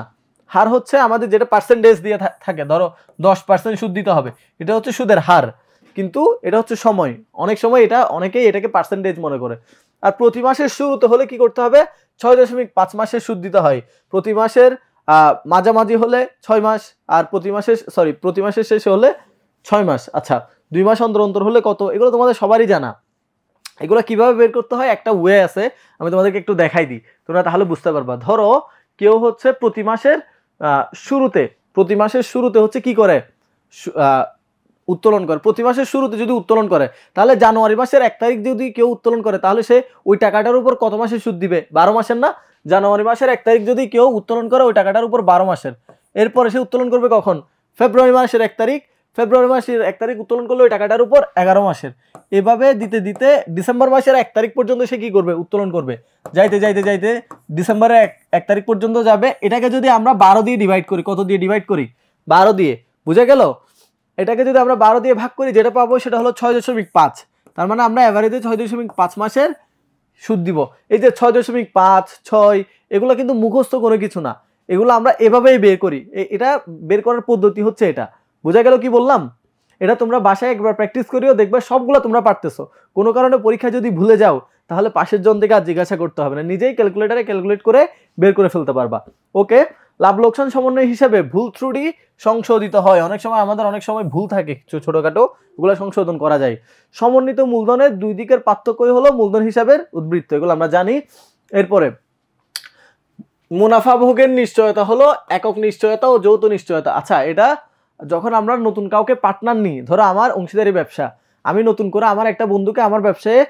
হার হচ্ছে আমাদের যেটা পার্সেন্টেজ দিয়ে থাকে, ধরো 10% সুদ দিতে হবে, এটা হচ্ছে সুদের হার। কিন্তু এটা হচ্ছে সময়। অনেক সময় অনেকেই এটাকে পার্সেন্টেজ মনে করে। আর প্রতি মাসের শুরুতে হলে কি করতে হবে? 6.5 মাসের সুদ দিতে হয়। প্রতি মাসের মাঝামাঝি হলে 6 মাস, আর প্রতি মাসের শেষে হলে 6 মাস। আচ্ছা, 2 মাস অন্তর অন্তর হলে কত? এগুলো তোমাদের সবারই জানা। এগুলো কিভাবে বের করতে হয় একটা ওয়ে আছে, আমি তোমাদেরকে একটু দেখাই দিই, তোমরা তাহলে বুঝতে পারবা। ধরো কেউ হচ্ছে প্রতি মাসের শুরুতে হচ্ছে কি করে উত্তোলন করে। প্রতি মাসের শুরুতে যদি উত্তোলন করে, তাহলে জানুয়ারি মাসের 1 তারিখ যদি কেউ উত্তোলন করে, তাহলে সে ওই টাকাটার উপর কত মাসের সুদ দিবে? 12 মাসের না? জানুয়ারি মাসের 1 তারিখ যদি কেউ উত্তোলন করে ওই টাকাটার উপর 12 মাসের। এরপরে সে উত্তোলন করবে কখন? ফেব্রুয়ারি মাসের 1 তারিখ। ফেব্রুয়ারি মাসের 1 তারিখ উত্তোলন করলে ওই টাকাটার উপর 11 মাসের। এভাবে দিতে দিতে ডিসেম্বর মাসের 1 তারিখ পর্যন্ত সে কি করবে? উত্তোলন করবে। যাইতে যাইতে যাইতে ডিসেম্বরের 1 তারিখ পর্যন্ত যাবে। এটাকে যদি আমরা 12 দিয়ে ডিভাইড করি, কত দিয়ে ডিভাইড করি? 12 দিয়ে। বুঝা গেল? এটাকে যদি আমরা 12 দিয়ে ভাগ করি, যেটা পাবো সেটা হলো 6.5। তার মানে আমরা এভারেজে 6.5 মাসের সুদ দিব। এই যে 6.5, 6, এগুলো কিন্তু মুখস্থ কোনো কিছু না, এগুলো আমরা এভাবেই বের করি। এটা বের করার পদ্ধতি হচ্ছে এটা। বোঝা গেল কি বললাম? এটা তোমরা বাসায় একবার প্র্যাকটিস করিও, দেখবে সবগুলো তোমরা পারতেছো। কোনো কারণে পরীক্ষা যদি ভুলে যাও, তাহলে পাশের জন থেকে আর জিজ্ঞাসা করতে হবে না, নিজেই ক্যালকুলেটারে ক্যালকুলেট করে বের করে ফেলতে পারবা। ওকে, লাভ লোকসান সমন্বয় হিসাবে ভুল ত্রুটি সংশোধিত হয়। অনেক সময় ভুল থাকে ছোটখাটো, ওগুলো সংশোধন করা যায়। সমন্বিত মূলধনের দুই দিকের পার্থক্যই হলো মূলধন হিসাবের উদ্বৃত্ত, এগুলো আমরা জানি। এরপরে মুনাফা ভোগের নিশ্চয়তা হলো একক নিশ্চয়তা ও যৌথ নিশ্চয়তা। আচ্ছা, এটা যখন আমরা নতুন কাউকে পার্টনার নিই, ধরো আমার অংশীদারি ব্যবসা, আমি নতুন করে আমার একটা বন্ধুকে আমার ব্যবসায়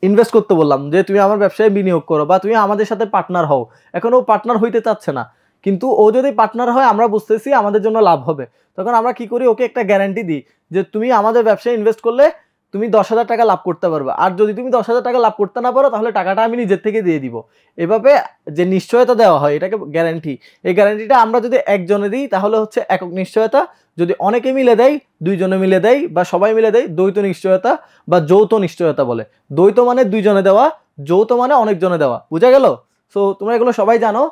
ইনভেস্ট করতে বললাম যে তুমি আমার ব্যবসায় বিনিয়োগ করো বা তুমি আমাদের সাথে পার্টনার হও। এখন ও পার্টনার হইতে চাচ্ছে না, কিন্তু ও যদি পার্টনার হয় আমরা বুঝতেছি আমাদের জন্য লাভ হবে, তখন আমরা কি করি? ওকে একটা গ্যারান্টি দিই যে তুমি আমাদের ব্যবসায় ইনভেস্ট করলে তুমি 10,000 টাকা লাভ করতে পারবে, আর যদি তুমি 10,000 টাকা লাভ করতে না পারো তাহলে টাকাটা আমি নিজের থেকে দিয়ে দিব। এভাবে যে নিশ্চয়তা দেওয়া হয় এটাকে গ্যারান্টি। এই গ্যারান্টিটা আমরা যদি একজনে দিই তাহলে হচ্ছে একক নিশ্চয়তা, যদি অনেকে মিলে দেয়, দুইজনে মিলে দেয় বা সবাই মিলে দেয়, দ্বৈত নিশ্চয়তা বা যৌথ নিশ্চয়তা বলে। দ্বৈত মানে দুইজনে দেওয়া, যৌথ মানে অনেকজনে দেওয়া। বুঝা গেল? সো তোমরা এগুলো সবাই জানো।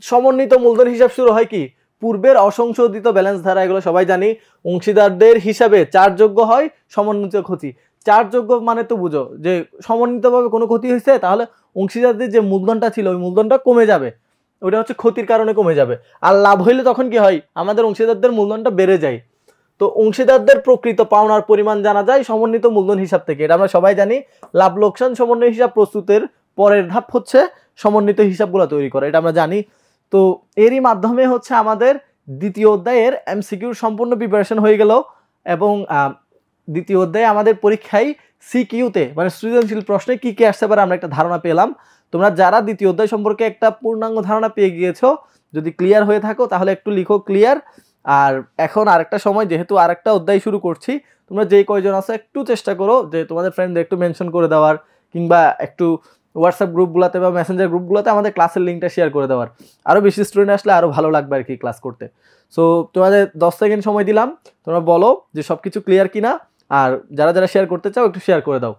সমন্বিত মূলধন হিসাব শুরু হয় কি? পূর্বের অসংশোধিত ব্যালেন্স ধারা, এগুলো সবাই জানি। অংশীদারদের হিসাবে 4 যোগ্য হয় সমন্বিত ক্ষতি। চার্জযোগ্য মানে তো বুঝো যে সমন্বিতভাবে কোনো ক্ষতি হয়েছে, তাহলে অংশীদারদের যে মূলধনটা ছিল ওই মূলধনটা কমে যাবে, ওটা হচ্ছে ক্ষতির কারণে কমে যাবে। আর লাভ হইলে তখন কি হয়, আমাদের অংশীদারদের মূলধনটা বেড়ে যায়। তো অংশীদারদের প্রকৃত পাওনার পরিমাণ জানা যায় সমন্বিত মূলধন হিসাব থেকে। এটা আমরা সবাই জানি। লাভ লোকসান সমন্বয় হিসাব প্রস্তুতের পরের ধাপ হচ্ছে সমন্বিত হিসাবগুলো তৈরি করা, এটা আমরা জানি। তো এরই মাধ্যমে হচ্ছে আমাদের দ্বিতীয় অধ্যায়ের এমসিকিউর সম্পূর্ণ প্রিপারেশন হয়ে গেল। এবং দ্বিতীয় অধ্যায়ে আমাদের পরীক্ষায় সিকিউতে মানে সৃজনশীল প্রশ্নে কি কি আসতে পারে আমরা একটা ধারণা পেলাম। তোমরা যারা দ্বিতীয় অধ্যায় সম্পর্কে একটা পূর্ণাঙ্গ ধারণা পেয়ে গিয়েছো, যদি ক্লিয়ার হয়ে থাকো তাহলে একটু লিখো ক্লিয়ার। আর এখন আরেকটা সময়, যেহেতু আরেকটা অধ্যায় শুরু করছি, তোমরা যে কয়জন আছো একটু চেষ্টা করো যে তোমাদের ফ্রেন্ডদের একটু মেনশন করে দেওয়ার, কিংবা একটু হোয়াটসঅ্যাপ গ্রুপগুলোতে বা মেসেঞ্জার গ্রুপগুলোতে আমাদের ক্লাসের লিঙ্কটা শেয়ার করে দেওয়ার। আরও বেশি স্টুডেন্ট আসলে আরও ভালো লাগবে আর কি ক্লাস করতে। সো তোমাদের 10 সেকেন্ড সময় দিলাম, তোমরা বলো যে সব কিছু ক্লিয়ার কিনা। আর যারা যারা শেয়ার করতে চাও একটু শেয়ার করে দাও।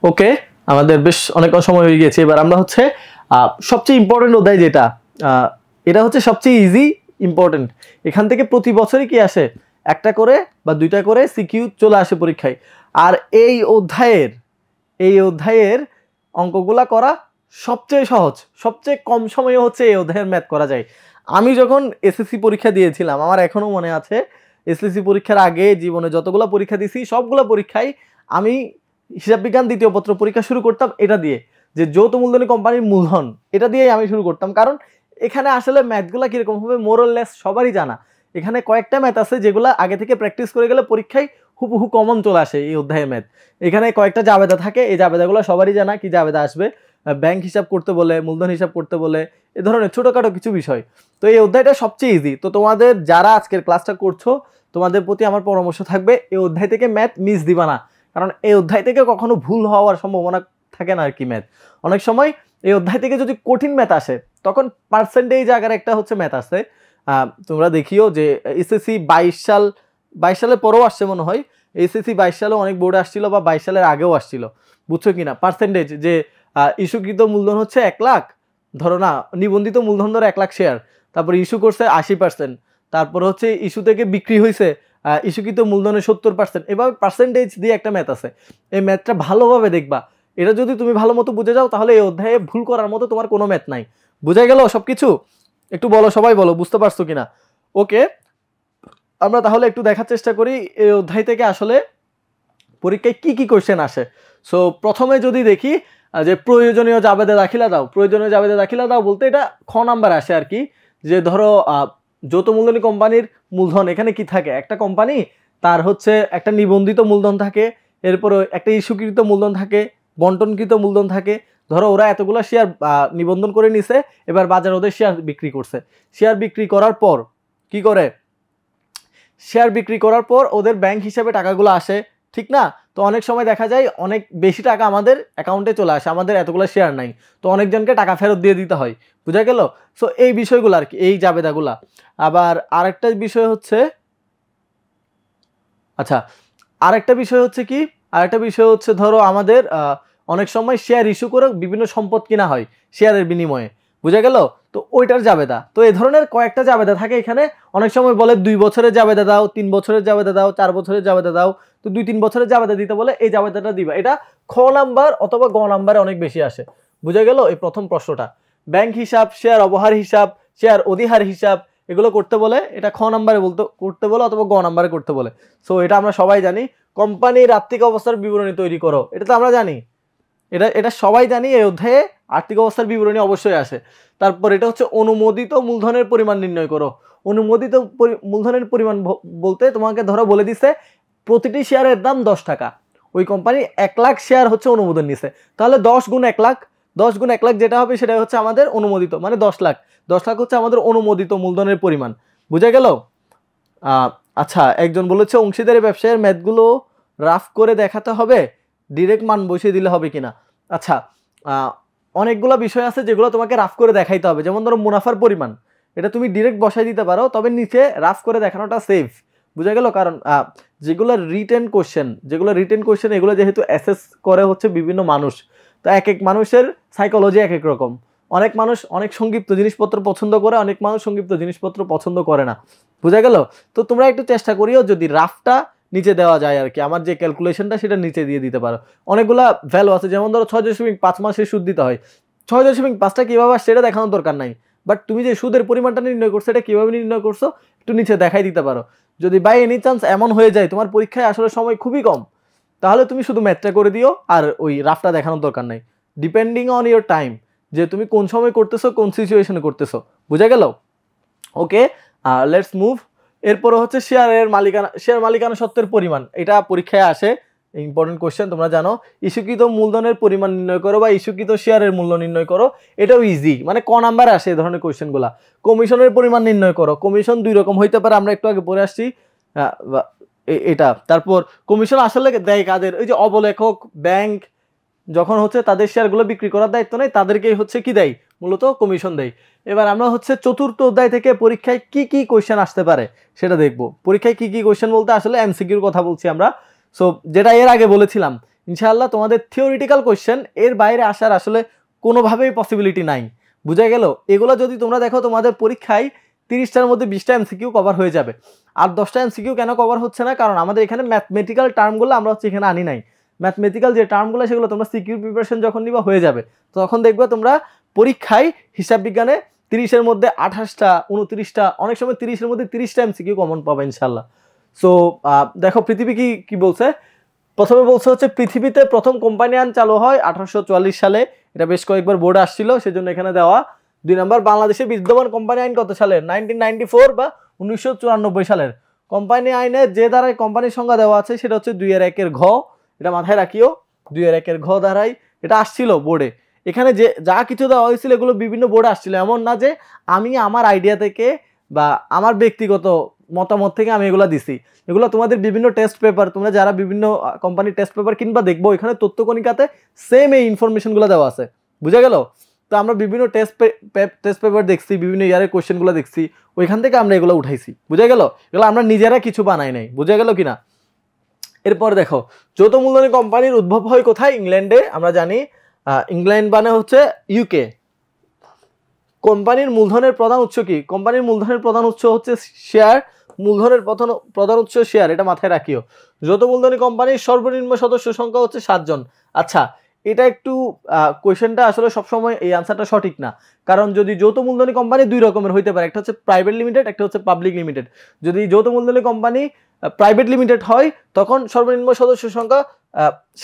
ওকে, আমাদের বেশ অনেক সময় হয়ে গিয়েছে। এবার আমরা হচ্ছে সবচেয়ে ইম্পর্টেন্ট অধ্যায় যেটা, এটা হচ্ছে সবচেয়ে ইজি ইম্পর্টেন্ট। এখান থেকে প্রতি বছরই কি আসে, একটা করে বা দুইটা করে সিকিউ চলে আসে পরীক্ষায়। আর এই অধ্যায়ের অঙ্কগুলা করা সবচেয়ে সহজ, সবচেয়ে কম সময়ে হচ্ছে এই অধ্যায়ের ম্যাথ করা যায়। আমি যখন এসএসসি পরীক্ষা দিয়েছিলাম, আমার এখনও মনে আছে, এসএসসি পরীক্ষার আগে জীবনে যতগুলো পরীক্ষা দিয়েছি সবগুলো পরীক্ষায় আমি হিসাব বিজ্ঞান দ্বিতীয় পত্র পরীক্ষা শুরু করতাম এটা দিয়ে, যে যৌথ মূলধনী কোম্পানির মূলধন, এটা দিয়েই আমি শুরু করতাম। কারণ এখানে আসলে ম্যাথগুলো কীরকম হবে মোরলেস সবারই জানা। এখানে কয়েকটা ম্যাথ আছে যেগুলো আগে থেকে প্র্যাকটিস করে গেলে পরীক্ষায় হুবহু কমন চলে আসে এই অধ্যায়ের ম্যাথ। এখানে কয়েকটা জাবেদা থাকে, এই জাবেদাগুলো সবারই জানা, কি জাবেদা আসবে, ব্যাংক হিসাব করতে বলে, মূলধন হিসাব করতে বলে, এ ধরনের ছোটোখাটো কিছু বিষয়। তো এই অধ্যায়টা সবচেয়ে ইজি। তো তোমাদের যারা আজকের ক্লাসটা করছো, তোমাদের প্রতি আমার পরামর্শ থাকবে এই অধ্যায় থেকে ম্যাথ মিস দিবা না। কারণ এই অধ্যায় থেকে কখনো ভুল হওয়ার সম্ভাবনা থাকে না আর কি। ম্যাথ অনেক সময় এই অধ্যায় থেকে যদি কঠিন ম্যাথ আসে, তখন পার্সেন্টেজ আকারে একটা হচ্ছে ম্যাথ আসে। তোমরা দেখিও যে এসএসসি 22 সালের পরেও আসছে মনে হয়, এসএসসি 22 সালেও অনেক বোর্ডে আসছিল, বা 22 সালের আগেও আসছিল, বুঝছো কিনা। পার্সেন্টেজ যে ইস্যুকৃত মূলধন হচ্ছে 1 লাখ, ধরো না নিবন্ধিত মূলধন ধরো 1 লাখ শেয়ার, তারপর ইস্যু করছে 80%, তারপর হচ্ছে ইস্যু থেকে বিক্রি হয়েছে ইস্যুকৃত মূলধনের 70%। এভাবে পার্সেন্টেজ দিয়ে একটা ম্যাথ আছে। এই ম্যাথটা ভালোভাবে দেখবা, এটা যদি তুমি ভালো মতো বুঝে যাও তাহলে এই অধ্যায়ে ভুল করার মতো তোমার কোনো ম্যাথ নাই। বুঝা গেল সব কিছু? একটু বলো, সবাই বলো বুঝতে পারছো কিনা। ওকে, আমরা তাহলে একটু দেখার চেষ্টা করি এই অধ্যায় থেকে আসলে পরীক্ষায় কি কি কোশ্চেন আসে। সো প্রথমে যদি দেখি যে প্রয়োজনীয় জাবেদা দাখিলা দাও, প্রয়োজনীয় জাবেদা দাখিলা দাও বলতে এটা খ নাম্বার আসে আর কি। যে ধরো যৌথ মূলধনী কোম্পানির মূলধন, এখানে কি থাকে, একটা কোম্পানি তার হচ্ছে একটা নিবন্ধিত মূলধন থাকে, এরপরে একটা ইস্যুকৃত মূলধন থাকে, বন্টনকৃত মূলধন থাকে। ধরো ওরা এতগুলো শেয়ার নিবন্ধন করে নিছে, এবার বাজারে ওদের শেয়ার বিক্রি করছে। শেয়ার বিক্রি করার পর কি করে, শেয়ার বিক্রি করার পর ওদের ব্যাংক হিসাবে টাকাগুলো আসে, ঠিক না। তো অনেক সময় দেখা যায় অনেক বেশি টাকা আমাদের অ্যাকাউন্টে চলে আসে, আমাদের এতগুলো শেয়ার নাই, তো অনেকজনকে টাকা ফেরত দিয়ে দিতে হয়। বুঝা গেল? সো এই বিষয়গুলো আর কি, এই জাবেদাগুলা। আবার আরেকটা বিষয় হচ্ছে, আচ্ছা আরেকটা বিষয় হচ্ছে কি, আরেকটা বিষয় হচ্ছে ধরো আমাদের অনেক সময় শেয়ার ইস্যু করে বিভিন্ন সম্পদ কিনা হয় শেয়ারের বিনিময়ে। বুঝা গেল? তো ওইটার জাবেদা। তো এই ধরনের কয়েকটা জাবেদা থাকে এখানে। অনেক সময় বলে 2 বছরের জাবেদা দাও, 3 বছরের জাবেদা দাও, 4 বছরের জাবেদা দাও। তো 2-3 বছরের জাবেদা দিতে বলে এই জাবেদাটা দিবা। এটা খ নাম্বার অথবা গ নাম্বারে অনেক বেশি আসে। বুঝা গেল এই প্রথম প্রশ্নটা। ব্যাংক হিসাব, শেয়ার অবহার হিসাব, শেয়ার অধিহার হিসাব, এগুলো করতে বলে এটা খ নাম্বারে করতে বলে অথবা গ নাম্বারে করতে বলে। সো এটা আমরা সবাই জানি। কোম্পানির আর্থিক অবস্থার বিবরণী তৈরি করো, এটা তো আমরা জানি, এটা সবাই জানি। এই অধ্যায়ে আর্থিক অবস্থার বিবরণী অবশ্যই আসে। তারপর এটা হচ্ছে অনুমোদিত মূলধনের পরিমাণ নির্ণয় করো। অনুমোদিত মূলধনের পরিমাণ বলতে তোমাকে ধরো বলে দিছে প্রতিটি শেয়ারের দাম 10 টাকা, ওই কোম্পানি 1 লাখ শেয়ার হচ্ছে অনুমোদন নিছে, তাহলে 10 গুণ 1 লাখ, 10 গুণ 1 লাখ যেটা হবে সেটা হচ্ছে আমাদের অনুমোদিত, মানে 10 লাখ। 10 লাখ হচ্ছে আমাদের অনুমোদিত মূলধনের পরিমাণ। বুঝা গেল? আচ্ছা, একজন বলেছে অংশীদারি ব্যবসায়ের ম্যাথগুলো রাফ করে দেখাতে হবে, ডিরেক্ট মান বসিয়ে দিলে হবে কিনা। আচ্ছা, অনেকগুলো বিষয় আছে যেগুলো তোমাকে রাফ করে দেখাইতে হবে। যেমন ধরো মুনাফার পরিমাণ, এটা তুমি ডিরেক্ট বসাই দিতে পারো, তবে নিচে রাফ করে দেখানোটা সেফ। বুঝা গেল? কারণ যেগুলো রিটেন কোশ্চেন এগুলো যেহেতু অ্যাসেস করে হচ্ছে বিভিন্ন মানুষ, তো এক এক মানুষের সাইকোলজি এক এক রকম। অনেক মানুষ অনেক সংক্ষিপ্ত জিনিসপত্র পছন্দ করে, অনেক মানুষ সংক্ষিপ্ত জিনিসপত্র পছন্দ করে না, বুঝা গেল? তো তোমরা একটু চেষ্টা করিও যদি রাফটা নিচে দেওয়া যায় আর কি, আমার যে ক্যালকুলেশনটা সেটা নিচে দিয়ে দিতে পারো। অনেকগুলা ভ্যালু আছে, যেমন ধরো 6.5 মাসে সুদ দিতে হয়, 6.5টা কীভাবে সেটা দেখানোর দরকার নাই, বাট তুমি যে সুদের পরিমাণটা নির্ণয় করছো এটা কীভাবে নির্ণয় করছো একটু নিচে দেখাই দিতে পারো। যদি বাই এনি চান্স এমন হয়ে যায় তোমার পরীক্ষায় আসলে সময় খুবই কম, তাহলে তুমি শুধু ম্যাথটা করে দিও, আর ওই রাফটা দেখানোর দরকার নাই, ডিপেন্ডিং অন ইয়োর টাইম, যে তুমি কোন সময় করতেছো, কোন সিচুয়েশনে করতেছো, বুঝা গেল? ওকে, লেটস মুভ। এরপরে হচ্ছে শেয়ার মালিকানা সত্ত্বের পরিমাণ, এটা পরীক্ষায় আসে, ইম্পর্টেন্ট কোশ্চেন, তোমরা জানো। ইস্যুকৃত মূলধনের পরিমাণ নির্ণয় করো বা ইস্যুকৃত শেয়ারের মূল্য নির্ণয় করো, এটাও ইজি, মানে ক নাম্বারে আসে এই ধরনের কোশ্চেনগুলা। কমিশনের পরিমাণ নির্ণয় করো, কমিশন দুই রকম হইতে পারে, আমরা একটু আগে পড়ে আসছি এটা। তারপর কমিশন আসলে দেয় কাদের, ওই যে অবলেখক, ব্যাংক যখন হচ্ছে তাদের শেয়ারগুলো বিক্রি করার দায়িত্ব নেই তাদেরকেই হচ্ছে কি দেয়, মূলত কমিশন দেয়। এবার আমরা হচ্ছে চতুর্থ অধ্যায় থেকে পরীক্ষায় কি কি কোশ্চেন আসতে পারে সেটা দেখব। পরীক্ষায় কি কি কোশ্চেন বলতে আসলে এমসিকিউর কথা বলছি আমরা। সো যেটা এর আগে বলেছিলাম, ইনশাআল্লাহ তোমাদের থিওরিটিক্যাল কোশ্চেন এর বাইরে আসার আসলে কোনোভাবেই পসিবিলিটি নাই, বুঝা গেল? এগুলো যদি তোমরা দেখো তোমাদের পরীক্ষায় 30টার মধ্যে 20টা এমসিকিউ কভার হয়ে যাবে। আর 10টা এমসিকিউ কেন কভার হচ্ছে না, কারণ আমাদের এখানে ম্যাথমেটিক্যাল টার্মগুলো আমরা হচ্ছে এখানে আনি নাই। ম্যাথমেটিক্যাল যে টার্মগুলো সেগুলো তোমরা সিকিউর প্রিপারেশন যখন নিবা হয়ে যাবে, তখন দেখবে তোমরা পরীক্ষায় হিসাব বিজ্ঞানে 30-এর মধ্যে 28টা, 29টা, অনেক সময় 30-এর মধ্যে 30টা এমসিকিউ কমন পাবে ইনশাল্লাহ। সো দেখো পৃথিবী কি বলছে। প্রথমে বলছে হচ্ছে পৃথিবীতে প্রথম কোম্পানি আইন চালু হয় 1844 সালে, এটা বেশ কয়েকবার বোর্ডে আসছিল সেজন্য এখানে দেওয়া। 2 নম্বর, বাংলাদেশে বিদ্যমান কোম্পানি আইন কত সালের, 1994 বা 1994 সালের। কোম্পানি আইনে যে দ্বারাই কোম্পানির সংজ্ঞা দেওয়া আছে সেটা হচ্ছে 2-1 ঘ, এটা মাথায় রাখিও, 2-1 ঘ দ্বারাই এটা আসছিল বোর্ডে। এখানে যে যা কিছু দেওয়া হয়েছিল এগুলো বিভিন্ন বোর্ডে আসছিল, এমন না যে আমি আমার আইডিয়া থেকে বা আমার ব্যক্তিগত মতামত থেকে আমি এগুলো দিছি। এগুলো তোমাদের বিভিন্ন টেস্ট পেপার, তোমরা যারা বিভিন্ন কোম্পানির টেস্ট পেপার কিনবা দেখবো এখানে তথ্যকণিকাতে সেম এই ইনফরমেশনগুলো দেওয়া আছে, বুঝা গেল? তো আমরা বিভিন্ন টেস্ট পেপার দেখছি, বিভিন্ন ইয়ারের কোশ্চেনগুলো দেখছি, ওইখান থেকে আমরা এগুলো উঠাইছি, বুঝা গেল? এগুলো আমরা নিজেরা কিছু বানাই নাই, বুঝা গেল কিনা? এরপর দেখো, যৌথ মূলধনী কোম্পানির উদ্ভব হয় কোথায়, ইংল্যান্ডে, আমরা জানি। ইংল্যান্ড মানে হচ্ছে ইউকে। কোম্পানির মূলধনের প্রধান উৎস কি, কোম্পানির মূলধনের প্রধান উৎস হচ্ছে শেয়ার, মূলধনের প্রধান উৎস শেয়ার, এটা মাথায় রাখিও। যৌথ মূলধনী কোম্পানির সর্বনিম্ন সদস্য সংখ্যা হচ্ছে 7 জন। আচ্ছা, এটা একটু কোয়েশ্চেনটা আসলে সবসময় এই আনসারটা সঠিক না, কারণ যদি যৌথ মূলধনী কোম্পানি দুই রকমের হইতে পারে, একটা হচ্ছে প্রাইভেট লিমিটেড, একটা হচ্ছে পাবলিক লিমিটেড। যদি যৌথ মূলধনী কোম্পানি প্রাইভেট লিমিটেড হয় তখন সর্বনিম্ন সদস্য সংখ্যা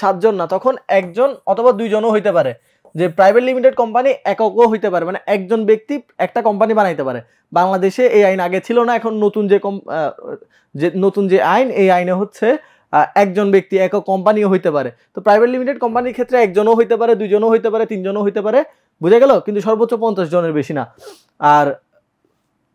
7 জন না, তখন 1 জন অথবা 2 জনও হইতে পারে। যে প্রাইভেট লিমিটেড কোম্পানি এককও হইতে পারে, মানে একজন ব্যক্তি একটা কোম্পানি বানাইতে পারে। বাংলাদেশে এই আইন আগে ছিল না, এখন নতুন যে আইন, এই আইনে হচ্ছে একজন ব্যক্তি একক কোম্পানিও হইতে পারে। তো প্রাইভেট লিমিটেড কোম্পানির ক্ষেত্রে 1 জনও হইতে পারে, 2 জনও হইতে পারে, 3 জনও হইতে পারে, বুঝা গেল? কিন্তু সর্বোচ্চ 50 জনের বেশি না। আর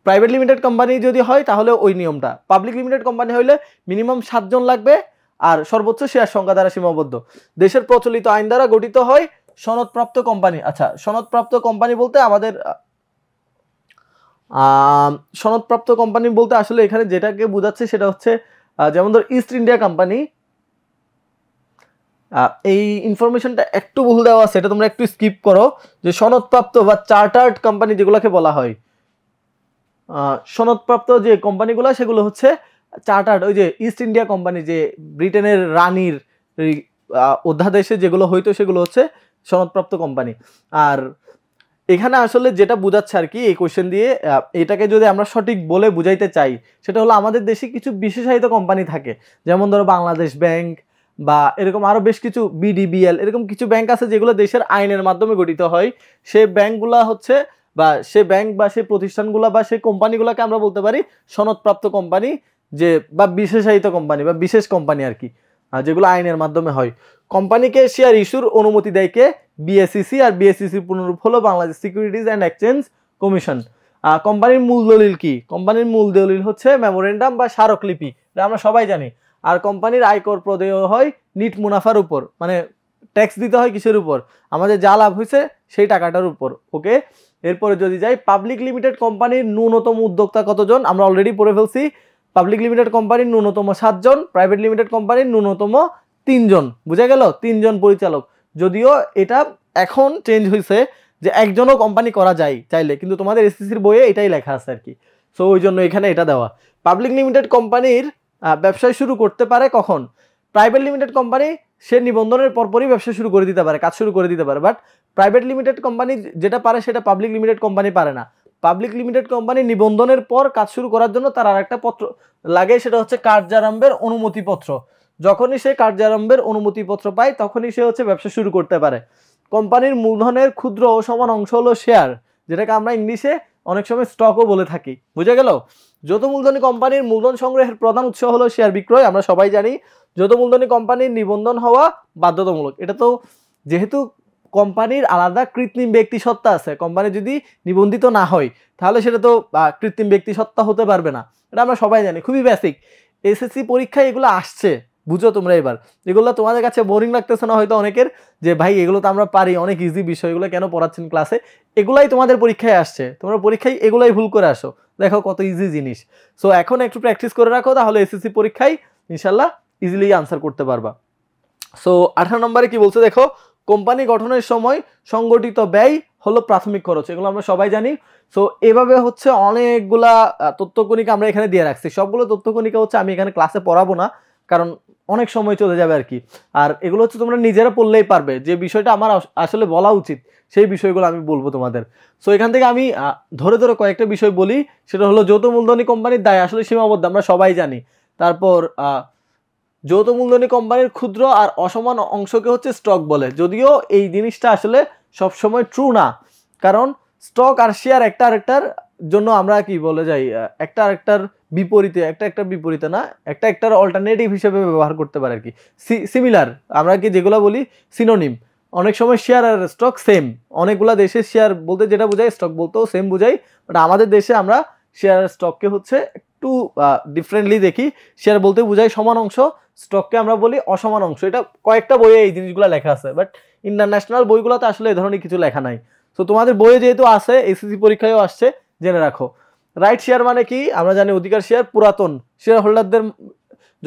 প্রাইভেট লিমিটেড কোম্পানি যদি হয় তাহলে ওই নিয়মটা। পাবলিক লিমিটেড কোম্পানি হইলে মিনিমাম 7 জন লাগবে আর সর্বোচ্চ শেয়ার সংখ্যা দ্বারা সীমাবদ্ধ। দেশের প্রচলিত আইন দ্বারা গঠিত হয় সনদপ্রাপ্ত কোম্পানি। আচ্ছা, সনদপ্রাপ্ত কোম্পানি বলতে আমাদের সনদপ্রাপ্ত কোম্পানি বলতে আসলে এখানে যেটাকে বোঝাচ্ছে সেটা হচ্ছে যেমন ধর ইস্ট ইন্ডিয়া কোম্পানি, এই ইনফরমেশনটা একটু ভুল দেওয়া আছে, এটা তোমরা একটু স্কিপ করো। যে সনদপ্রাপ্ত বা চার্টার্ড কোম্পানি যেগুলোকে বলা হয়, সনদপ্রাপ্ত যে কোম্পানিগুলো সেগুলো হচ্ছে চার্টার্ড। ওই যে ইস্ট ইন্ডিয়া কোম্পানি, যে ব্রিটেনের রানীর অধ্যাদেশে যেগুলো হইতো সেগুলো হচ্ছে সনদপ্রাপ্ত কোম্পানি। আর এখানে আসলে যেটা বোঝাচ্ছে আর কি এই কোশ্চেন দিয়ে, এটাকে যদি আমরা সঠিক বলে বুঝাইতে চাই সেটা হলো আমাদের দেশে কিছু বিশেষায়িত কোম্পানি থাকে, যেমন ধরো বাংলাদেশ ব্যাংক বা এরকম আরো বেশ কিছু বিডিবিএল, এরকম কিছু ব্যাংক আছে যেগুলো দেশের আইনের মাধ্যমে গঠিত হয়। সেই ব্যাংকগুলা হচ্ছে বা সে ব্যাংক বা সেই প্রতিষ্ঠানগুলো বা সেই কোম্পানিগুলোকে আমরা বলতে পারি সনদপ্রাপ্ত কোম্পানি, যে বা বিশেষায়িত কোম্পানি বা বিশেষ কোম্পানি আর কি, যেগুলো আইনের মাধ্যমে হয়। কোম্পানিকে শেয়ার ইস্যুর অনুমতি দেয় কে, বিএসইসি। আর বিএসইসির পুনরূপ হলো Bangladesh securities and exchange commission. কোম্পানির মূল দলিল কি, কোম্পানির মূল দলিল হচ্ছে মেমোরেন্ডাম বা স্মারকলিপি, এটা আমরা সবাই জানি। আর কোম্পানির আয়কর প্রদেয় হয় নিট মুনাফার উপর, মানে ট্যাক্স দিতে হয় কিসের উপর, আমাদের যা লাভ হয়েছে সেই টাকাটার উপর। ওকে, এরপরে যদি যাই, পাবলিক লিমিটেড কোম্পানির ন্যূনতম উদ্যোক্তা কতজন, আমরা অলরেডি পড়ে ফেলছি। পাবলিক লিমিটেড কোম্পানির ন্যূনতম 7 জন, প্রাইভেট লিমিটেড কোম্পানির ন্যূনতম 3 জন, বুঝা গেল? 3 জন পরিচালক। যদিও এটা এখন চেঞ্জ হয়েছে, যে একজনও কোম্পানি করা যায় চাইলে, কিন্তু তোমাদের এসএসসির বইয়ে এটাই লেখা আছে আর কি। সো ওই জন্য এখানে এটা দেওয়া। পাবলিক লিমিটেড কোম্পানির ব্যবসা শুরু করতে পারে কখন? প্রাইভেট লিমিটেড কোম্পানি সে নিবন্ধনের পরপরই ব্যবসা শুরু করে দিতে পারে, কাজ শুরু করে দিতে পারে, বাট প্রাইভেট লিমিটেড কোম্পানি যেটা পারে সেটা পাবলিক লিমিটেড কোম্পানি পারে না। পাবলিক লিমিটেড কোম্পানি নিবন্ধনের পর কাজ শুরু করার জন্য তার আর একটা পত্র লাগে, সেটা হচ্ছে কার্যারম্ভের অনুমতিপত্র। যখনই সে কার্যারম্ভের অনুমতিপত্র পায় তখনই সে হচ্ছে ব্যবসা শুরু করতে পারে। কোম্পানির মূলধনের ক্ষুদ্র ও সমান অংশ হলো শেয়ার, যেটাকে আমরা ইংলিশে অনেক সময় স্টকও বলে থাকি। বুঝে গেল? যৌথ মূলধনী কোম্পানির মূলধন সংগ্রহের প্রধান উৎস হলো শেয়ার বিক্রয়। আমরা সবাই জানি যৌথ মূলধনী কোম্পানির নিবন্ধন হওয়া বাধ্যতামূলক। এটা তো যেহেতু কোম্পানির আলাদা কৃত্রিম ব্যক্তি সত্তা আছে, কোম্পানি যদি নিবন্ধিত না হয় তাহলে সেটা তো কৃত্রিম ব্যক্তি সত্তা হতে পারবে না। এটা আমরা সবাই জানি, খুবই বেসিক। এসএসসি পরীক্ষায় এগুলো আসছে, বুঝো তোমরা। এবার এগুলো তোমাদের কাছে বোরিং লাগতেছে না হয়তো অনেকের, যে ভাই এগুলো তো আমরা পারি, অনেক ইজি বিষয়, এগুলো কেন পড়াচ্ছেন ক্লাসে? এগুলাই তোমাদের পরীক্ষায় আসছে, তোমরা পরীক্ষায় এগুলাই ভুল করে আসো। দেখো কত ইজি জিনিস। সো এখন একটু প্র্যাকটিস করে রাখো, তাহলে এসএসসি পরীক্ষায় ইনশাল্লাহ ইজিলি আনসার করতে পারবা। সো 18 নম্বরে কি বলছে দেখো, কোম্পানি গঠনের সময় সংগঠিত ব্যয় হলো প্রাথমিক খরচ। এগুলো আমরা সবাই জানি। সো এভাবে হচ্ছে অনেকগুলা তথ্যকণিকা আমরা এখানে দিয়ে রাখছি। সবগুলো তথ্যকণিকা হচ্ছে আমি এখানে ক্লাসে পড়াবো না, কারণ অনেক সময় চলে যাবে আর কি। আর এগুলো হচ্ছে তোমরা নিজেরা পড়লেই পারবে। যে বিষয়টা আমার আসলে বলা উচিত সেই বিষয়গুলো আমি বলবো তোমাদের। সো এখান থেকে আমি ধরে ধরে কয়েকটা বিষয় বলি। সেটা হলো যৌথ মূলধনী কোম্পানির দায় আসলে সীমাবদ্ধ, আমরা সবাই জানি। তারপর যৌথ মূলধনী কোম্পানির ক্ষুদ্র আর অসমান অংশকে হচ্ছে স্টক বলে, যদিও এই জিনিসটা আসলে সবসময় ট্রু না, কারণ স্টক আর শেয়ার একটা আরেকটার জন্য আমরা কি বলে যাই, একটা আরেকটার বিপরীতে, একটা বিপরীতে না, একটার অল্টারনেটিভ হিসেবে ব্যবহার করতে পারে আর কি। সিমিলার আমরা কি যেগুলো বলি সিনোনিম। অনেক সময় শেয়ার আর স্টক সেম, অনেকগুলো দেশে শেয়ার বলতে যেটা বোঝায় স্টক বলতেও সেম বোঝাই, বাট আমাদের দেশে আমরা শেয়ার আর স্টককে হচ্ছে একটু ডিফারেন্টলি দেখি। শেয়ার বলতে বোঝায় সমান অংশ, স্টককে আমরা বলি অসমান অংশ। এটা কয়েকটা বইয়ে এই জিনিসগুলো লেখা আছে, বাট ইন্টারন্যাশনাল বইগুলোতে আসলে এই ধরনের কিছু লেখা নাই। তো তোমাদের বইয়ে যেহেতু আছে, এসএসসি পরীক্ষায়ও আসছে, জেনে রাখো। রাইট শেয়ার মানে কি? আমরা জানি অধিকার শেয়ার পুরাতন শেয়ার হোল্ডারদের।